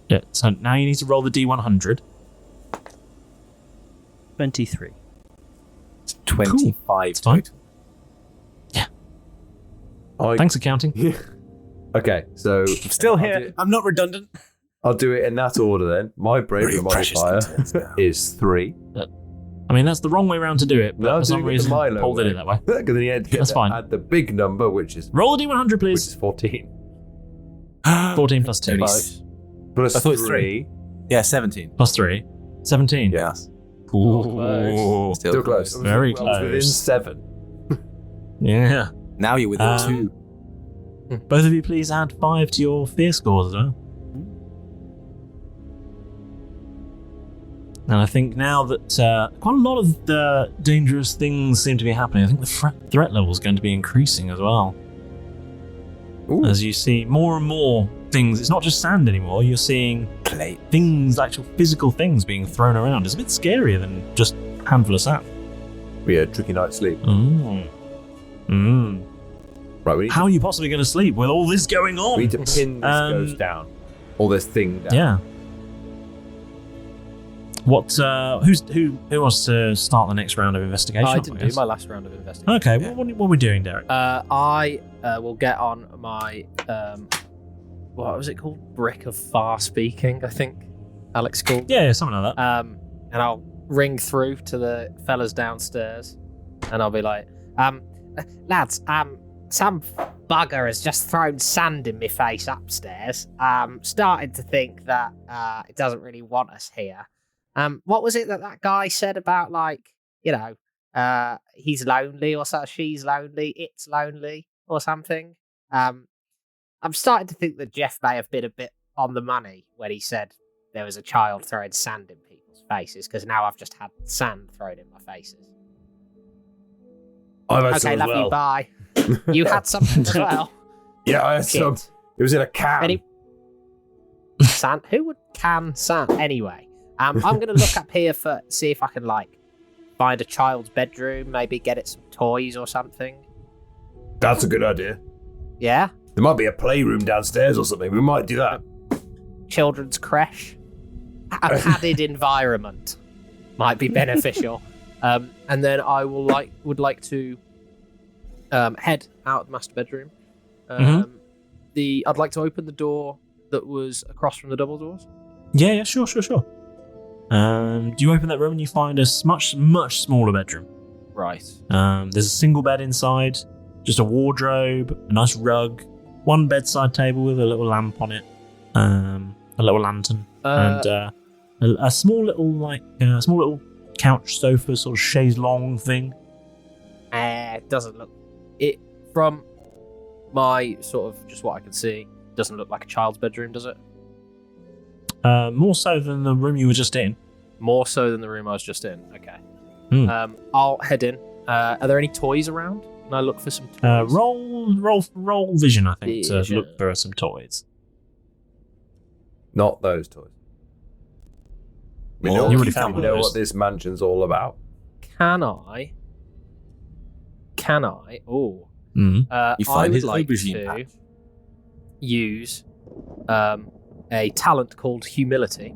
Yeah. So now you need to roll the D100. 23. It's 25 total. Yeah. Thanks, accounting. Okay, so I'm still here. I'm not redundant. I'll do it in that order then. My bravery modifier is 3. I mean, that's the wrong way around to do it, but No, for some reason, Milo Paul did it that way. Because then you had to That's fine. add the big number, which is roll the D100, please. Which is 14. 14 plus 2. Plus I thought it was 3. Yeah, 17. Plus 3. 17. Yes. Ooh. Still close. Very I was within close. 7. Yeah. Now you're within 2. Both of you please add 5 to your fear scores as well. And I think now that quite a lot of the dangerous things seem to be happening, I think the threat level is going to be increasing as well. Ooh. As you see more and more things, it's not just sand anymore, you're seeing things, actual physical things being thrown around. It's a bit scarier than just a handful of sand. We had a tricky night's sleep. Right, how are you possibly going to sleep with all this going on? We need to pin this goes down. All this thing down. Yeah. What? Who wants to start the next round of investigation? I didn't do my last round of investigation. Okay, what are we doing, Derek? I will get on my what was it called? Brick of Far Speaking, I think Alex called. Yeah, something like that. And I'll ring through to the fellas downstairs, and I'll be like, lads, some bugger has just thrown sand in my face upstairs. Starting to think that it doesn't really want us here. What was it that guy said about, like, you know, he's lonely or so, she's lonely, it's lonely or something? I'm starting to think that Jeff may have been a bit on the money when he said there was a child throwing sand in people's faces, because now I've just had sand thrown in my faces. I've had okay, some as love well. you, bye. You had something as well? Yeah, I had some. It was in a can. Sand? Who would can sand? Anyway. I'm going to look up here for see if I can, like, find a child's bedroom, maybe get it some toys or something. That's a good idea. Yeah? There might be a playroom downstairs or something. We might do that. Children's creche. A padded environment might be beneficial. And then I would like to head out of the master bedroom. I'd like to open the door that was across from the double doors. Yeah, sure. You open that room and you find a much smaller bedroom. Right. There's a single bed inside, just a wardrobe, a nice rug, one bedside table with a little lamp on it. a little lantern, and a small little couch sofa, sort of chaise longue thing. It doesn't look it from my sort of just what I can see. Doesn't look like a child's bedroom, does it? More so than the room you were just in. More so than the room I was just in. Okay. I'll head in. Are there any toys around? Can I look for some toys? Roll vision, I think, to look for some toys. Not those toys. We know, what this mansion's all about. Can I? Oh. You I find would his like aubergine to patch. use a talent called humility.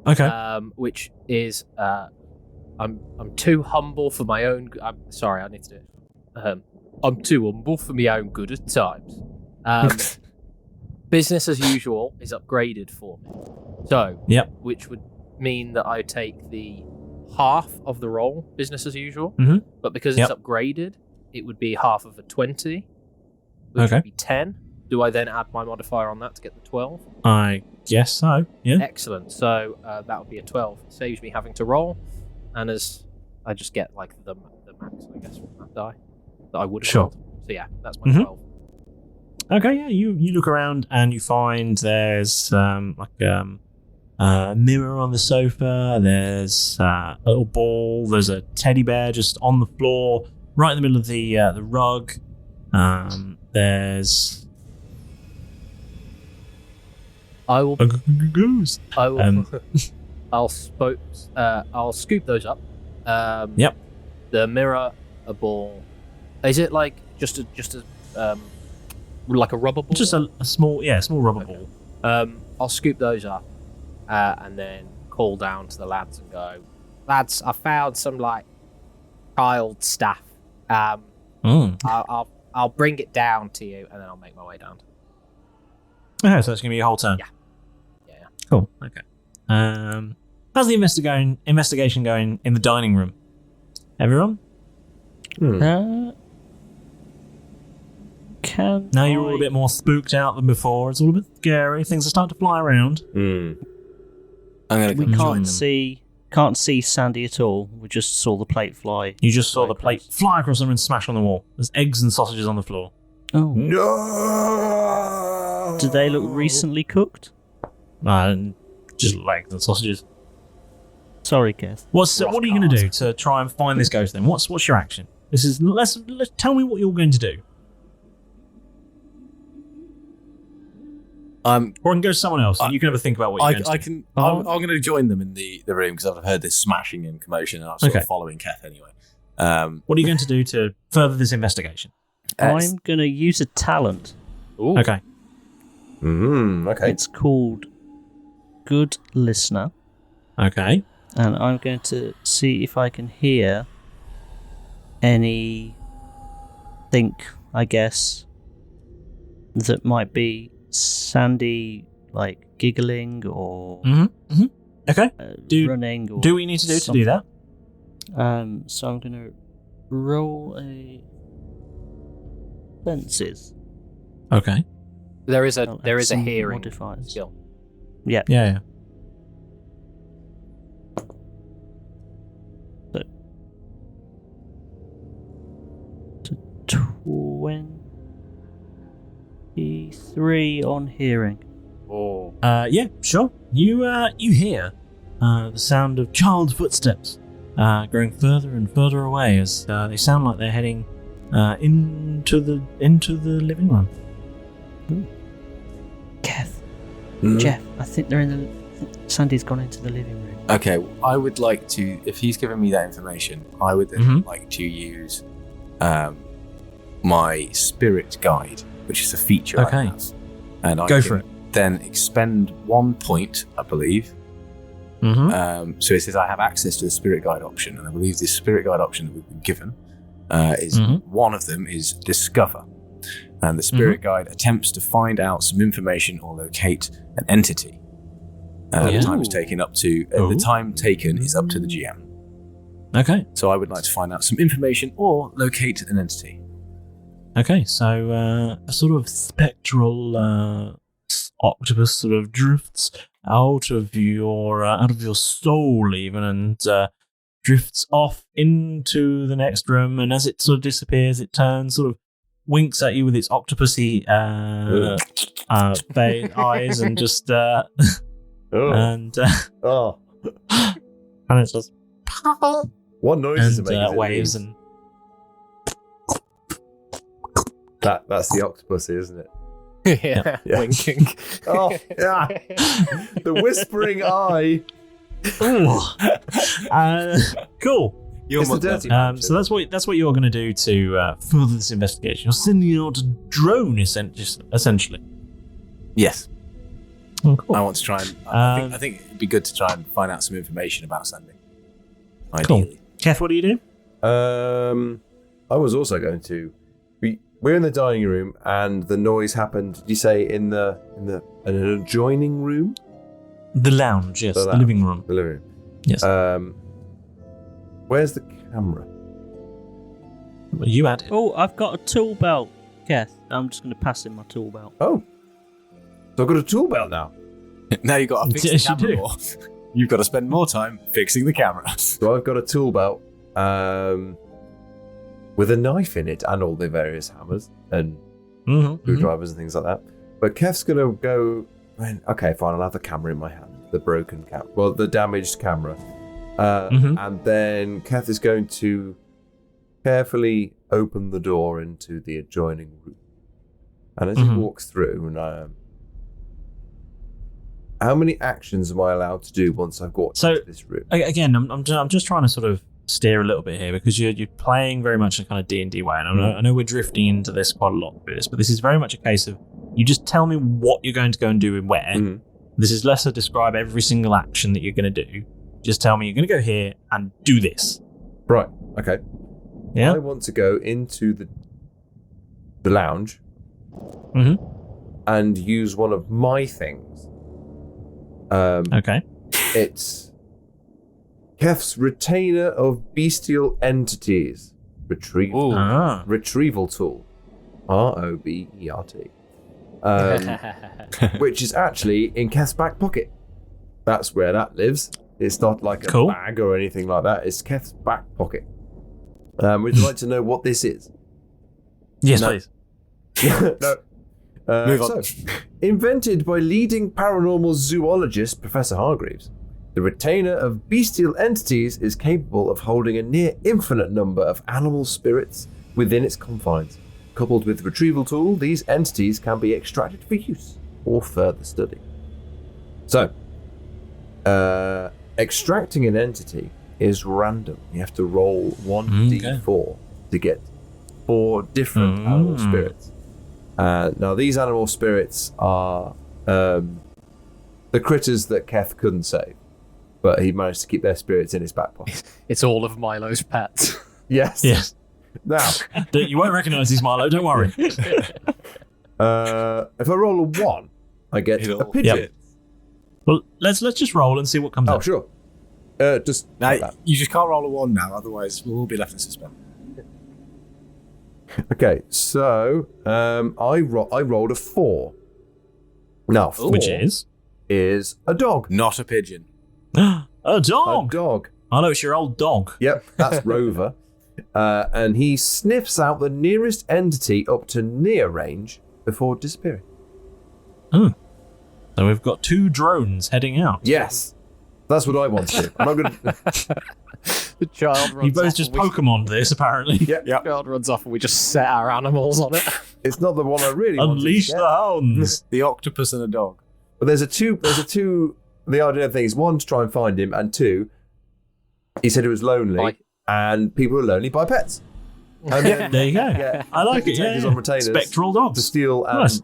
Okay. Which is I'm too humble for my own. I'm sorry, I need to do it. I'm too humble for my own good at times. Business as usual is upgraded for me. So, which would mean that I take the half of the roll, business as usual. But because it's upgraded, it would be half of a 20, which would be 10. Do I then add my modifier on that to get the 12? I guess so, yeah. Excellent. So that would be a 12. It saves me having to roll, and as I just get like the max, I guess, from that die that I would have rolled. So yeah, that's my 12. Okay, yeah, you look around and you find there's a mirror on the sofa, there's a little ball, there's a teddy bear just on the floor, right in the middle of the rug. There's I will. a goose. I will. I'll scoop those up. Yep. The mirror, a ball. Is it like just a like a rubber ball? Just a small rubber ball. I'll scoop those up, and then call down to the lads and go, lads, I found some like child stuff. I'll bring it down to you, and then I'll make my way down. Okay, so it's gonna be a whole turn. Yeah. Cool. Okay. How's the investigation going in the dining room? Everyone? Now you're all a bit more spooked out than before. It's all a bit scary. Things are starting to fly around. We can't see Sandy at all. We just saw the plate fly. You just saw the plate fly across the room and smash on the wall. There's eggs and sausages on the floor. Oh. No! Do they look recently cooked? Just eggs and sausages. Sorry, Keth. What are you going to do to try and find this ghost then? What's your action? Let's tell me what you're going to do. Or I can go to someone else, and you can have a think about what you're going to do. I'm going to join them in the room because I've heard this smashing and commotion, and I'm sort of following Keth anyway. What are you going to do to further this investigation? I'm going to use a talent. Ooh. Okay. Okay. It's called Good Listener. Okay. And I'm going to see if I can hear anything, I guess, that might be Sandy, like giggling or okay, running. Or do what you need to do something. To do that. So I'm going to roll a senses. Okay. There is a hearing modifiers. skill. Yeah. Yeah. So 23 on hearing. Oh. Yeah, sure. You hear the sound of child footsteps growing further and further away as they sound like they're heading into the living room. Ooh. Keth, Jeff, I think Sandy's gone into the living room. Okay, I would like to, if he's given me that information, I would then like to use my spirit guide, which is a feature I have. And I go can for it. Then expend 1 point, I believe. So it says I have access to the spirit guide option, and I believe the spirit guide option that we've been given is one of them is discover. And the spirit guide attempts to find out some information or locate an entity. The time is taken up to the time taken is up to the GM. Okay. So I would like to find out some information or locate an entity. Okay, so a sort of spectral octopus sort of drifts out of your soul even, and drifts off into the next room. And as it sort of disappears, it turns, sort of winks at you with its octopusy eyes, and just and it's just what noise is it and making? waves and. That's the octopus, isn't it? Yeah. Winking. Oh, yeah. The whispering eye. Cool. It's the dirty so that's what you're going to do to further this investigation. You're sending out a drone, essentially. Yes. Oh, cool. I want to try and. I think it'd be good to try and find out some information about Sandy. Cool. Ideally. Keth, what do you do? I was also going to. We're in the dining room, and the noise happened. Did you say in an adjoining room? The lounge, yes, the living room. The living room. Yes. Where's the camera? You had it. Oh, I've got a tool belt, Keth. I'm just going to pass him my tool belt. Oh, so I've got a tool belt now. Now you've got to fix Yes, the you camera do. more. You've got to spend more time fixing the camera. So I've got a tool belt with a knife in it and all the various hammers and screwdrivers and things like that. But Keth's going to go, okay, fine, I'll have the camera in my hand. The broken camera. Well, the damaged camera. And then Keth is going to carefully open the door into the adjoining room. And as he walks through, and how many actions am I allowed to do once I've got into this room? Again, I'm just trying to sort of steer a little bit here, because you're playing very much a kind of D&D way, and I know we're drifting into this quite a lot with this, but this is very much a case of you just tell me what you're going to go and do and where. This is less to describe every single action that you're going to do. Just tell me you're going to go here and do this. Right. Okay. Yeah. I want to go into the lounge and use one of my things. Okay. It's Keth's retainer of bestial entities retrieval tool, ROBERT, which is actually in Keth's back pocket. That's where that lives. It's not like a bag or anything like that. It's Keth's back pocket. Would you like to know what this is? Yes, please. No. Move on. So, invented by leading paranormal zoologist Professor Hargreaves, the retainer of bestial entities is capable of holding a near infinite number of animal spirits within its confines. Coupled with the retrieval tool, these entities can be extracted for use or further study. So, extracting an entity is random. You have to roll 1d4 to get 4 different animal spirits. Now, these animal spirits are the critters that Keth couldn't save, but he managed to keep their spirits in his back pocket. It's all of Milo's pets. Yes. Yes. Now, you won't recognise these, Milo. Don't worry. if I roll a 1, I get a pigeon. Yep. Well, let's just roll and see what comes up. Oh, sure. Just now, you just can't roll a 1 now, otherwise we'll all be left in suspense. Okay, so I rolled a 4. Now, 4 which is a dog. Not a pigeon. A dog. A dog. I know, it's your old dog. Yep, that's Rover. And he sniffs out the nearest entity up to near range before disappearing. Oh. So we've got 2 drones heading out. Yes. That's what I want to do. I'm not going to... The child runs You both off just and we- Pokemon this, apparently. Yep. The child runs off and we just set our animals on it. It's not the one I really wanted to Unleash get. the hounds. The octopus and a dog. But there's a two. The idea of things: 1, to try and find him, and 2, he said he was lonely, and people are lonely by pets. And then There you go. get I like it. detectives Yeah. on retainers Spectral dogs. to steal and Nice.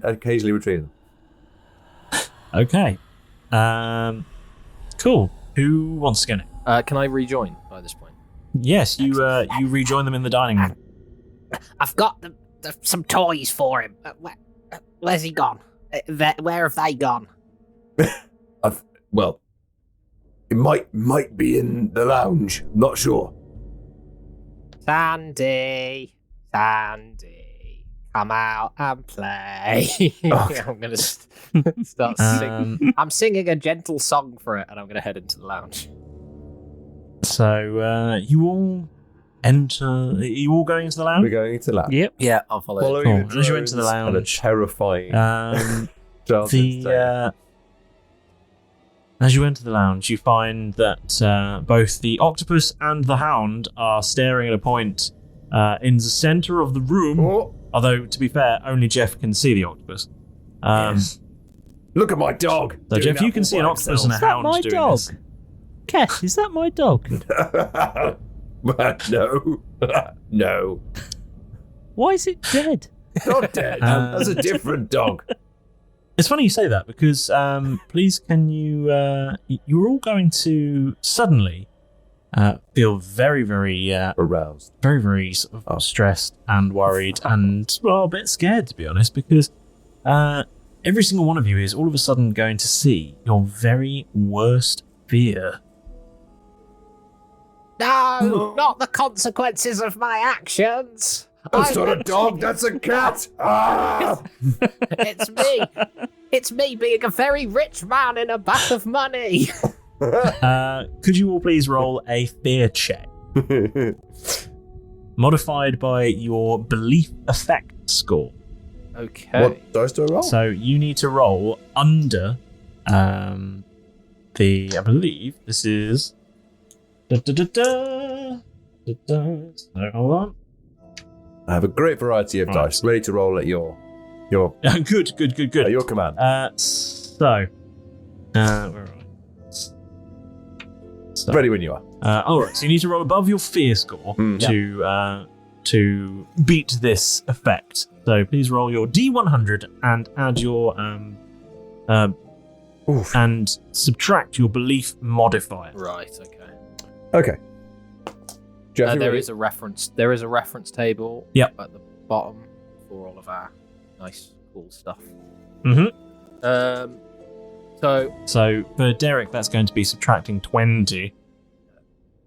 occasionally retrieve them. Okay. Cool. Who wants to go next? Can I rejoin by this point? Yes, you rejoin them in the dining room. I've got some toys for him. Where's he gone? Where have they gone? Well, it might be in the lounge. Not sure. Sandy, come out and play. I'm going to start singing. I'm singing a gentle song for it, and I'm going to head into the lounge. So you all enter. Are you all going into the lounge? We're going into the lounge. Yep. Yeah, I'll follow. Following Cool. As you enter the and a lounge, terrifying. As you enter the lounge, you find that both the octopus and the hound are staring at a point in the center of the room. Oh. Although, to be fair, only Jeff can see the octopus. Yes. Look at my dog. So, Jeff, you can see an octopus and a hound my doing dog? this. Keth, is that my dog? No. No. Why is it dead? Not dead. That's a different dog. It's funny you say that because, please, can you? You're all going to suddenly feel very, very aroused, very, very sort of stressed and worried, and well, a bit scared to be honest, because every single one of you is all of a sudden going to see your very worst fear. No, not the consequences of my actions. That's not a dog, that's a cat. Ah! It's me. It's me being a very rich man in a bath of money. Could you all please roll a fear check? Modified by your belief effect score. Okay. What dice do I roll? So you need to roll under I believe this is so hold on. I have a great variety of dice ready to roll at your good. At your command. Where are we? So, ready when you are. all right. So you need to roll above your fear score to beat this effect. So please roll your D100 and add your and subtract your belief modifier. Right. Okay. There is a reference. There is a reference table. Yep. At the bottom for all of our nice, cool stuff. Mm-hmm. So for Derek, that's going to be subtracting 20.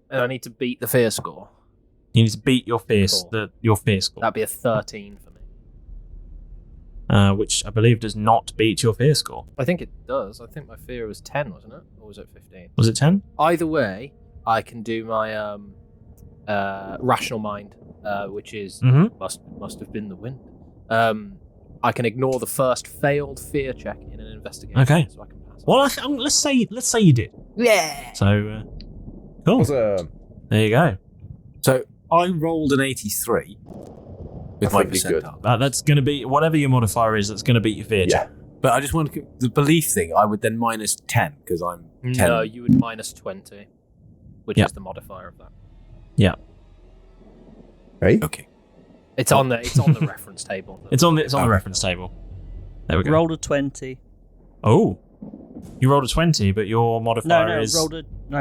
And I need to beat the fear score. You need to beat your fear your fear score. That'd be a 13 for me. Which I believe does not beat your fear score. I think it does. I think my fear was 10, wasn't it? Or was it 15? Was it 10? Either way, I can do my rational mind, which is must have been the wind. I can ignore the first failed fear check in an investigation. Okay. So I can pass. Well, let's say you did. Yeah. So cool. Awesome. There you go. So I rolled an 83 with my percentile. That's going to be whatever your modifier is. That's going to beat your fear check. But I just want to the belief thing. I would then minus 10 because I'm 10. No, you would minus 20, which is the modifier of that. Yeah. Hey. Okay. It's on the reference table. It's on the reference table. There we go. Rolled a 20. Oh, you rolled a 20, but your modifier is I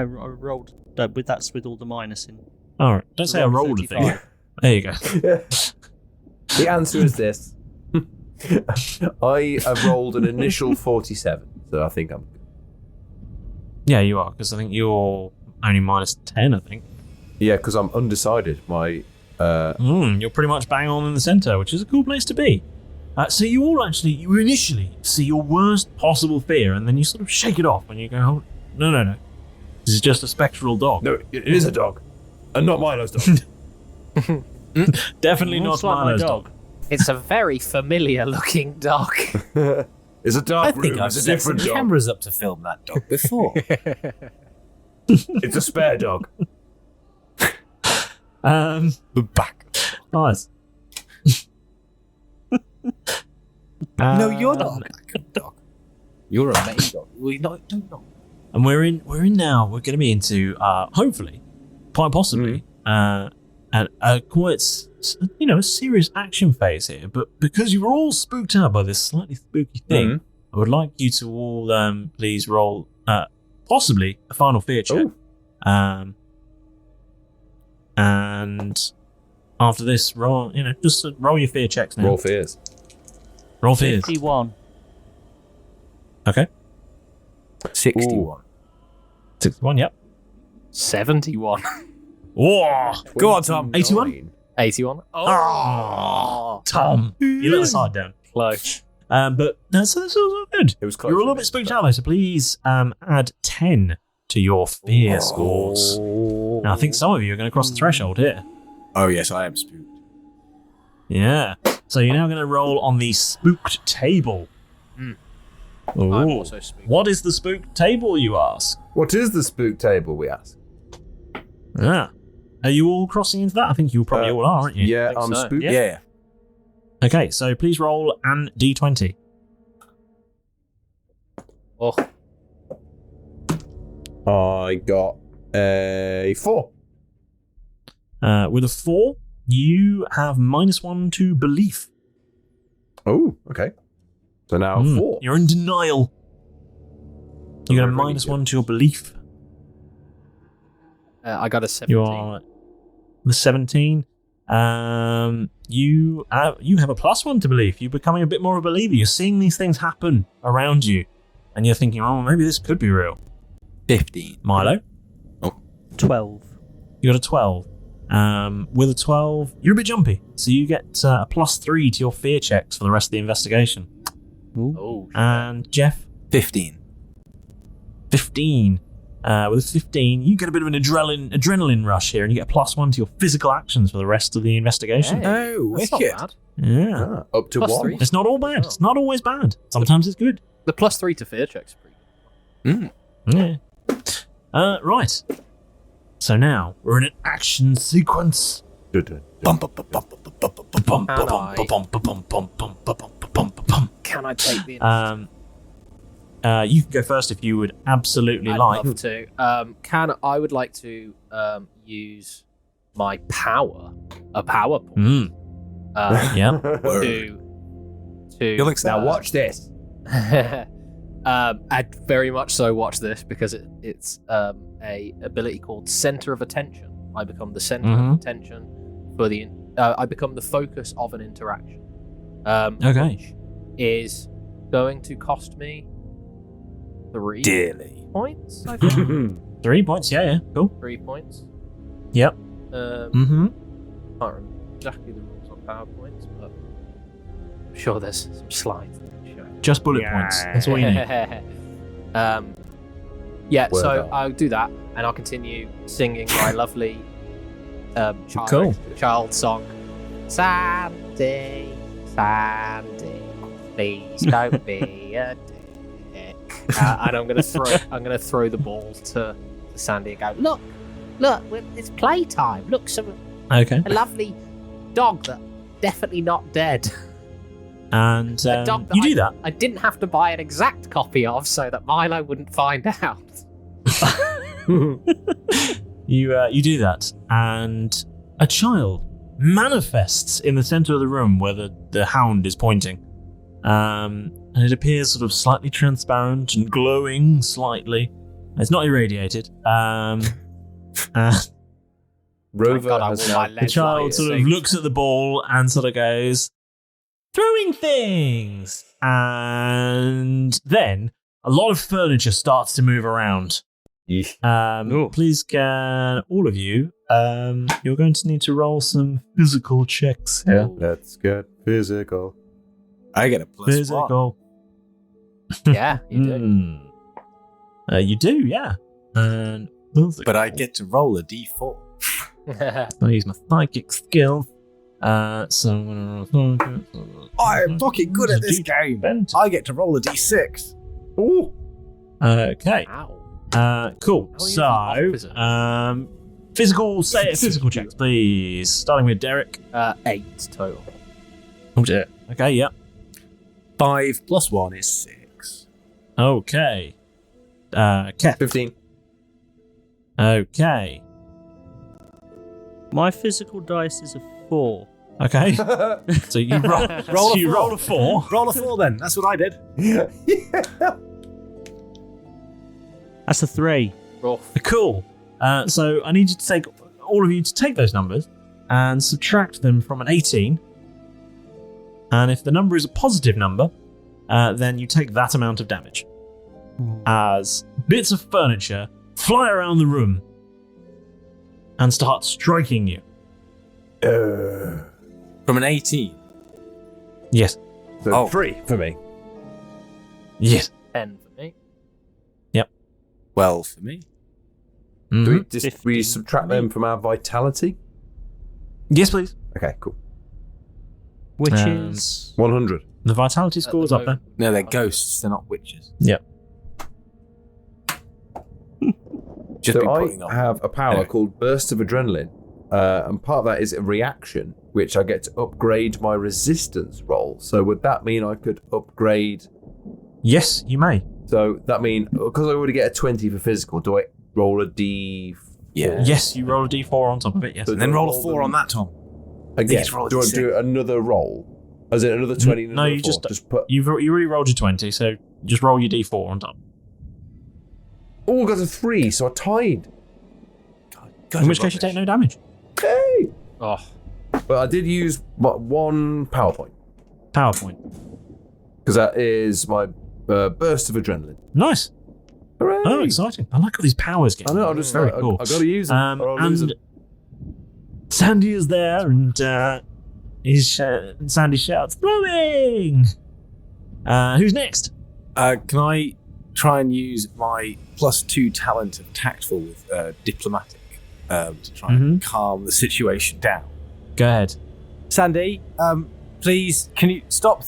rolled. With that's with all the minusing. All right. Don't say I rolled a thing. There you go. The answer is this. I have rolled an initial 47, so I think I'm good. Yeah, you are, because I think you're only minus 10, I think. Yeah, because I'm undecided. My you're pretty much bang on in the center, which is a cool place to be. So you initially see your worst possible fear, and then you sort of shake it off, and you go, oh, no. This is just a spectral dog. No, it is a dog. And not Milo's dog. Definitely not Milo's dog. It's a very familiar looking dog. It's a dark I think room. I've It's a set different some dog. cameras up to film that dog before. It's a spare dog. The back. Nice. No, you're not a backup dog. You're a main dog. No. And we're in now. We're going to be into hopefully, quite possibly, a quite a serious action phase here. But because you were all spooked out by this slightly spooky thing, I would like you to all please roll possibly a final fear check. And after this, roll just roll your fear checks now. Roll fears. Roll fears. 51. Okay. 61. 61. Yep. 71. Whoa! Go on, Tom. 81. 81. Oh, Tom, you let the side down. Close. But so this was all good. It was close. You're a little bit spooked out though, so please add 10 to your fear scores. Now I think some of you are going to cross the threshold here. Oh yes, I am spooked. Yeah. So you're now going to roll on the spooked table. I'm Ooh. also spooked. What is the spooked table, you ask? What is the spook table, we ask? Yeah. Are you all crossing into that? I think you probably all are, aren't you? Yeah, think I'm so. spooked. Yeah. Okay, so please roll an d20. Oh, I got a 4. With a 4, you have -1 to belief. Oh, okay. So now 4. You're in denial. You got a really -1 to your belief. I got a 17. You are the 17. You have a +1 to belief. You're becoming a bit more of a believer. You're seeing these things happen around you, and you're thinking, oh, maybe this could be real. 15. Milo, 12. you got a 12. With a 12, you're a bit jumpy, so you get a +3 to your fear checks for the rest of the investigation. Oh, And Jeff, 15. 15. With a 15, you get a bit of an adrenaline rush here, and you get a +1 to your physical actions for the rest of the investigation. Hey, Oh, that's not wicked. bad. Yeah. Up to Plus 1. 3. It's not all bad. It's not always bad. Sometimes it's good. The +3 to fear checks pretty good. Yeah. Right. So now we're in an action sequence. Can I take the You can go first if you would absolutely I'd like. love to. I would like to use my power, a power point. Yeah. To Now watch this. I'd very much so watch this because it's a ability called Center of Attention. I become the center of attention for the. I become the focus of an interaction. Okay. Which is going to cost me 3 Dearly. points. I think 3 points. Yeah. Cool. 3 points. Yep. Can't remember exactly the rules on PowerPoints, but I'm sure there's some slides that can show. Just bullet points. That's all you need. Yeah, Well so done. I'll do that, and I'll continue singing my lovely child song. Sandy, Sandy, please don't be a dick. And I'm gonna throw the ball to Sandy and go, look, it's playtime. Look, Okay. a lovely dog that definitely not dead. And A dog that you do that. I didn't have to buy an exact copy of so that Milo wouldn't find out. You do that, and a child manifests in the center of the room where the hound is pointing. And it appears sort of slightly transparent and glowing slightly. It's not irradiated. Rover God, I has wore now. my The lead child lights. sort of looks at the ball and sort of goes, throwing things. And then a lot of furniture starts to move around. Please can all of you, you're going to need to roll some physical checks here. Let's get physical. I get a +1. Physical. Yeah, you do. You do, yeah. And But I get to roll a d4. I'll use my psychic skills. So I'm fucking good at this game. I get to roll a d6. Ooh. Okay. Ow. Cool. How are you So, the opposite? physical checks, please. Starting with Derek. 8 total. Oh dear. Okay, yep. 5 + 1 is 6. Okay. Keth. 15. Okay. My physical dice is a 4. Okay. So you roll, roll a 4. Roll a 4 then. That's what I did. That's a 3. Cool. So I need you to take all of you to take those numbers and subtract them from an 18. And if the number is a positive number, then you take that amount of damage. As bits of furniture fly around the room and start striking you. From an 18. Yes. So 3 for me. Yes. 10 for me. Yep. 12 for me. Do we subtract them from our vitality? Yes, please. Okay, cool. Which is 100. The vitality score's up there. No, they're ghosts. They're not witches. Yep. Just So I have a power called Burst of Adrenaline, and part of that is a reaction, which I get to upgrade my resistance roll. So would that mean I could upgrade? Yes, you may. So that mean because I already get a 20 for physical, do I roll a D? Yeah. Yes, you roll a D4 on top of it. Yes. So And then roll a 4 on that, Tom. Again, Yes, roll a do I D6. do another roll? As in another 20? and No, another you 4? just put. you already rolled your 20, so just roll your D4 on top. Oh, I got a 3, so I tied. God, In which case you take no damage. Hey! Oh, But I did use one PowerPoint PowerPoint. because that is my burst of adrenaline. Nice. Hooray! Oh, exciting! I like all these powers I getting. know. I just very I cool. got to use them. or I'll lose And them. Sandy is there, and Sandy shouts, "Throwing!" Who's next? Can I try and use my +2 talent of tactful with diplomatic to try and calm the situation down? Go ahead. Sandy, please, can you stop?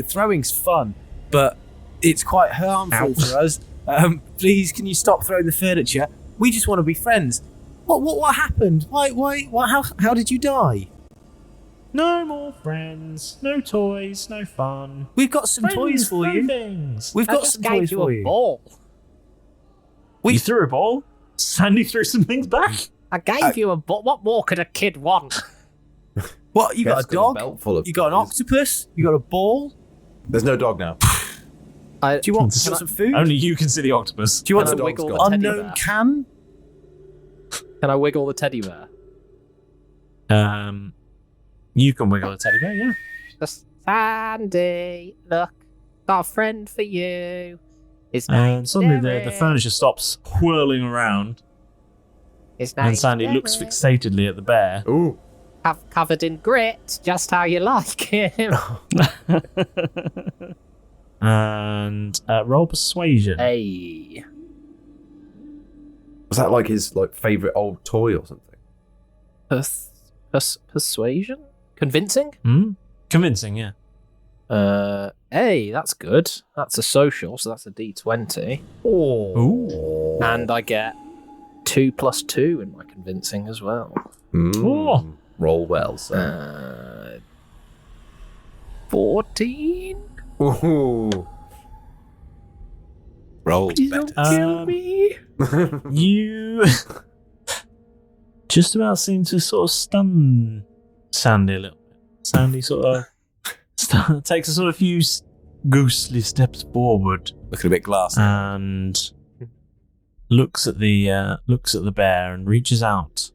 Throwing's fun, but it's quite harmful for us. Please, can you stop throwing the furniture? We just want to be friends. What happened? How did you die? No more friends, no toys, no fun. We've got some toys for you. Things. We've got some toys for you. ball. You threw a ball. Sandy threw some things back. I gave you a ball. What more could a kid want? What? You got Keth's a dog? belt full of You got an toys. octopus? You got a ball? There's no dog now. Do you want some food? Only you can see the octopus. Do you want Can I some wiggle the teddy unknown bear? can? Can I wiggle the teddy bear? You can wiggle a teddy bear, yeah. Just Sandy, look, got a friend for you. His And name's suddenly the Derek. furniture stops whirling around, His and name's Sandy Derek. looks fixatedly at the bear. Ooh. Covered in grit, just how you like him. And roll persuasion. Hey. Was that like his favorite old toy or something? Persuasion? Convincing? Convincing, yeah. Hey, that's good. That's a social, so that's a D20. Ooh. And I get 2 + 2 in my convincing as well. Oh. Roll well, sir. 14? Ooh. Roll Please better. don't kill me. You just about seem to sort of stun Sandy a little bit. Sandy sort of takes a sort of few ghostly steps forward, Looking a bit glassy. and looks at the bear and reaches out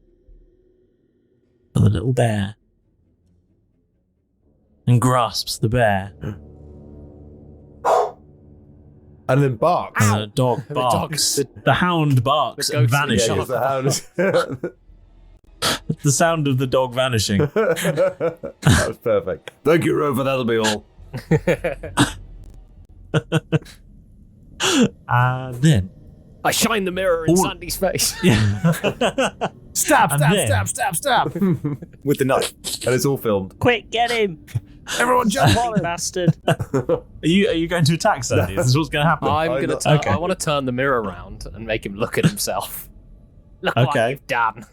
for the little bear and grasps the bear. And then barks. And the dog barks. The hound barks and vanishes. Yeah, 'cause the hound is- The sound of the dog vanishing. That was perfect. Thank you, Rover. That'll be all. And then I shine the mirror in All- Sandy's face. Stab, And stab, then- stab, stab, stab. With the knife. And it's all filmed. Quick, get him! Everyone jump on him. Bastard. Are you going to attack Sandy? Is this what's going to happen? I'm I'm gonna. not- Turn, okay. I want to turn the mirror around and make him look at himself. Look what Okay. you've done.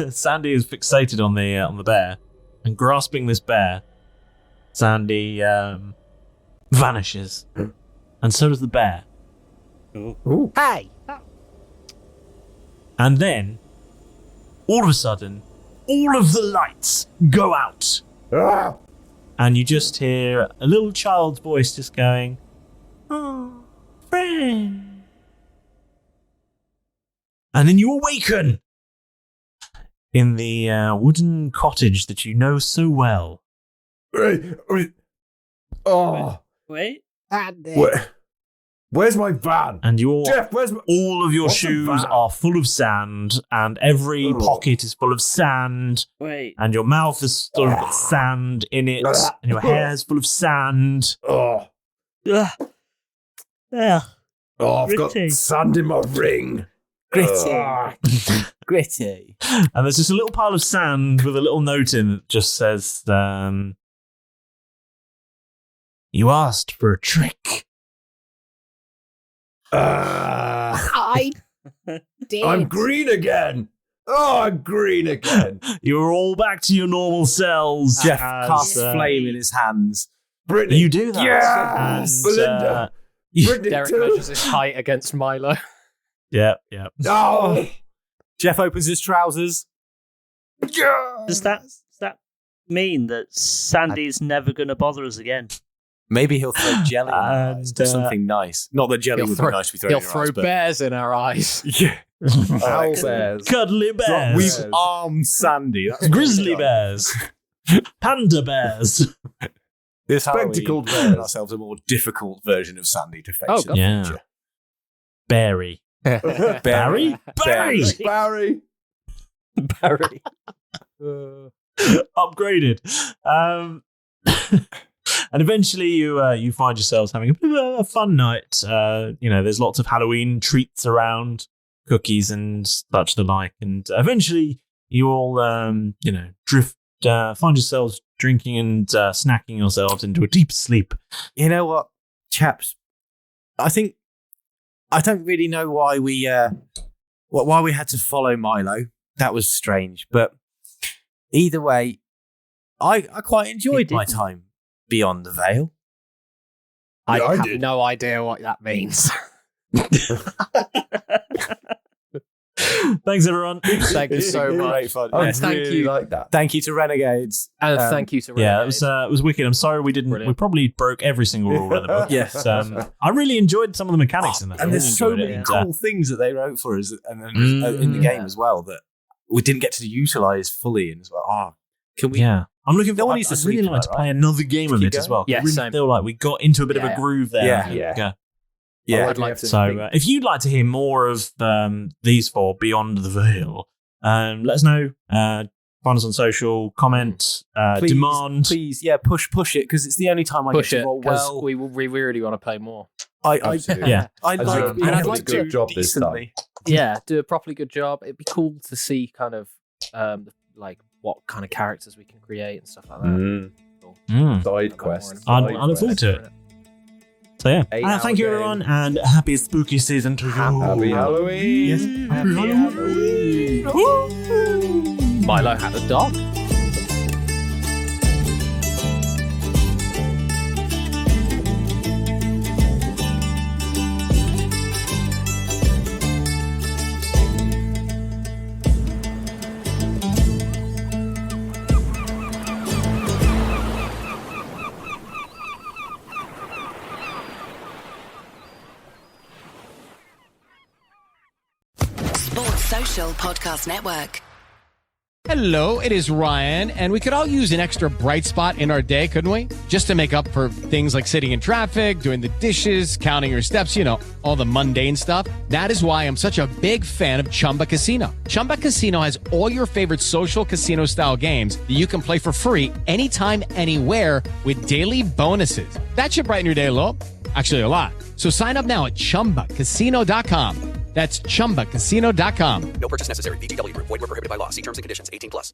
Sandy is fixated on the bear, and grasping this bear, Sandy vanishes, and so does the bear. Ooh. Hey. And then, all of a sudden, all of the lights go out, Ah! and you just hear a little child's voice just going, "Oh, friend," and then you awaken in the wooden cottage that you know so well. Oh. Wait. Sandy. What? Where's my van? And Jeff, where's my... all of your What's the shoes van? are full of sand, and every pocket is full of sand. Wait. And your mouth is full of sand in it, and your hair is full of sand. Oh, Yeah. oh, I've Gritty. got sand in my ring. Gritty. Gritty. And there's just a little pile of sand with a little note in that just says, "You asked for a trick." I did. I'm green again. Oh, I'm green again. You're all back to your normal selves. Jeff as, casts flame in his hands. Brittany. You do that. Yes. And, Belinda. Brittany Derek too. measures his height against Milo. Yeah. Oh. Jeff opens his trousers. Does that mean that Sandy's never going to bother us again? Maybe he'll throw jelly in our eyes. And, Something nice. Not that jelly would be nice to be thrown He'll in your throw eyes, but bears in our eyes. yeah. Owl bears. Cuddly bears. We've armed Sandy. That's Grizzly bears. Panda bears. This Spectacled Halloween, bears. ourselves a more difficult version of Sandy to face Oh, in the yeah. future. Barry. Barry? Barry! Barry. Barry. Upgraded. And eventually you find yourselves having a bit of a fun night. There's lots of Halloween treats around, cookies and such the like. And eventually you all, find yourselves drinking and snacking yourselves into a deep sleep. You know what, chaps? I think I don't really know why we why we had to follow Milo. That was strange, but either way, I quite enjoyed my time beyond the veil. I I have did. no idea what that means. Thanks, everyone. Thank you so much. Great fun. I Yes, thank really you. like that. Thank you to Renegades. And thank you to Yeah, Renegade. it was wicked. I'm sorry we didn't. Brilliant. We probably broke every single rule in the book. Yes. But, I really enjoyed some of the mechanics in that. I And really there's so enjoyed many it. cool things that they wrote for us and in the game as well that we didn't get to utilize fully. And it's like, can we? Yeah, I'm looking No for. one I'd needs to really sleep like to tonight, play another game of Keep it as going. well. Yeah, I really same. feel like we got into a bit of a Yeah. groove there. Yeah. I think. Yeah. Yeah. I'd like to So think. if you'd like to hear more of these four Beyond the Veil, let us know. Find us on social, comment, Please, demand. please, push it because it's the only time I Push get it to roll because well. we really want to play more. Absolutely. Yeah. I'd And like, you're and I'd doing like a good to job this time. decently. Yeah, do a properly good job. It'd be cool to see kind of like what kind of characters we can create and stuff like that. Cool. Side quests. I look forward to it. So yeah, 8-hour thank you game. everyone, and happy spooky season to you. Happy Halloween. Yes. Happy Halloween. Milo had a dog. Sports Social Podcast Network. Hello, it is Ryan, and we could all use an extra bright spot in our day, couldn't we? Just to make up for things like sitting in traffic, doing the dishes, counting your steps, all the mundane stuff. That is why I'm such a big fan of Chumba Casino. Chumba Casino has all your favorite social casino-style games that you can play for free anytime, anywhere with daily bonuses. That should brighten your day a little. Actually, a lot. So sign up now at ChumbaCasino.com. That's ChumbaCasino.com. No purchase necessary. VGW Group. Void where prohibited by law. See terms and conditions. 18+.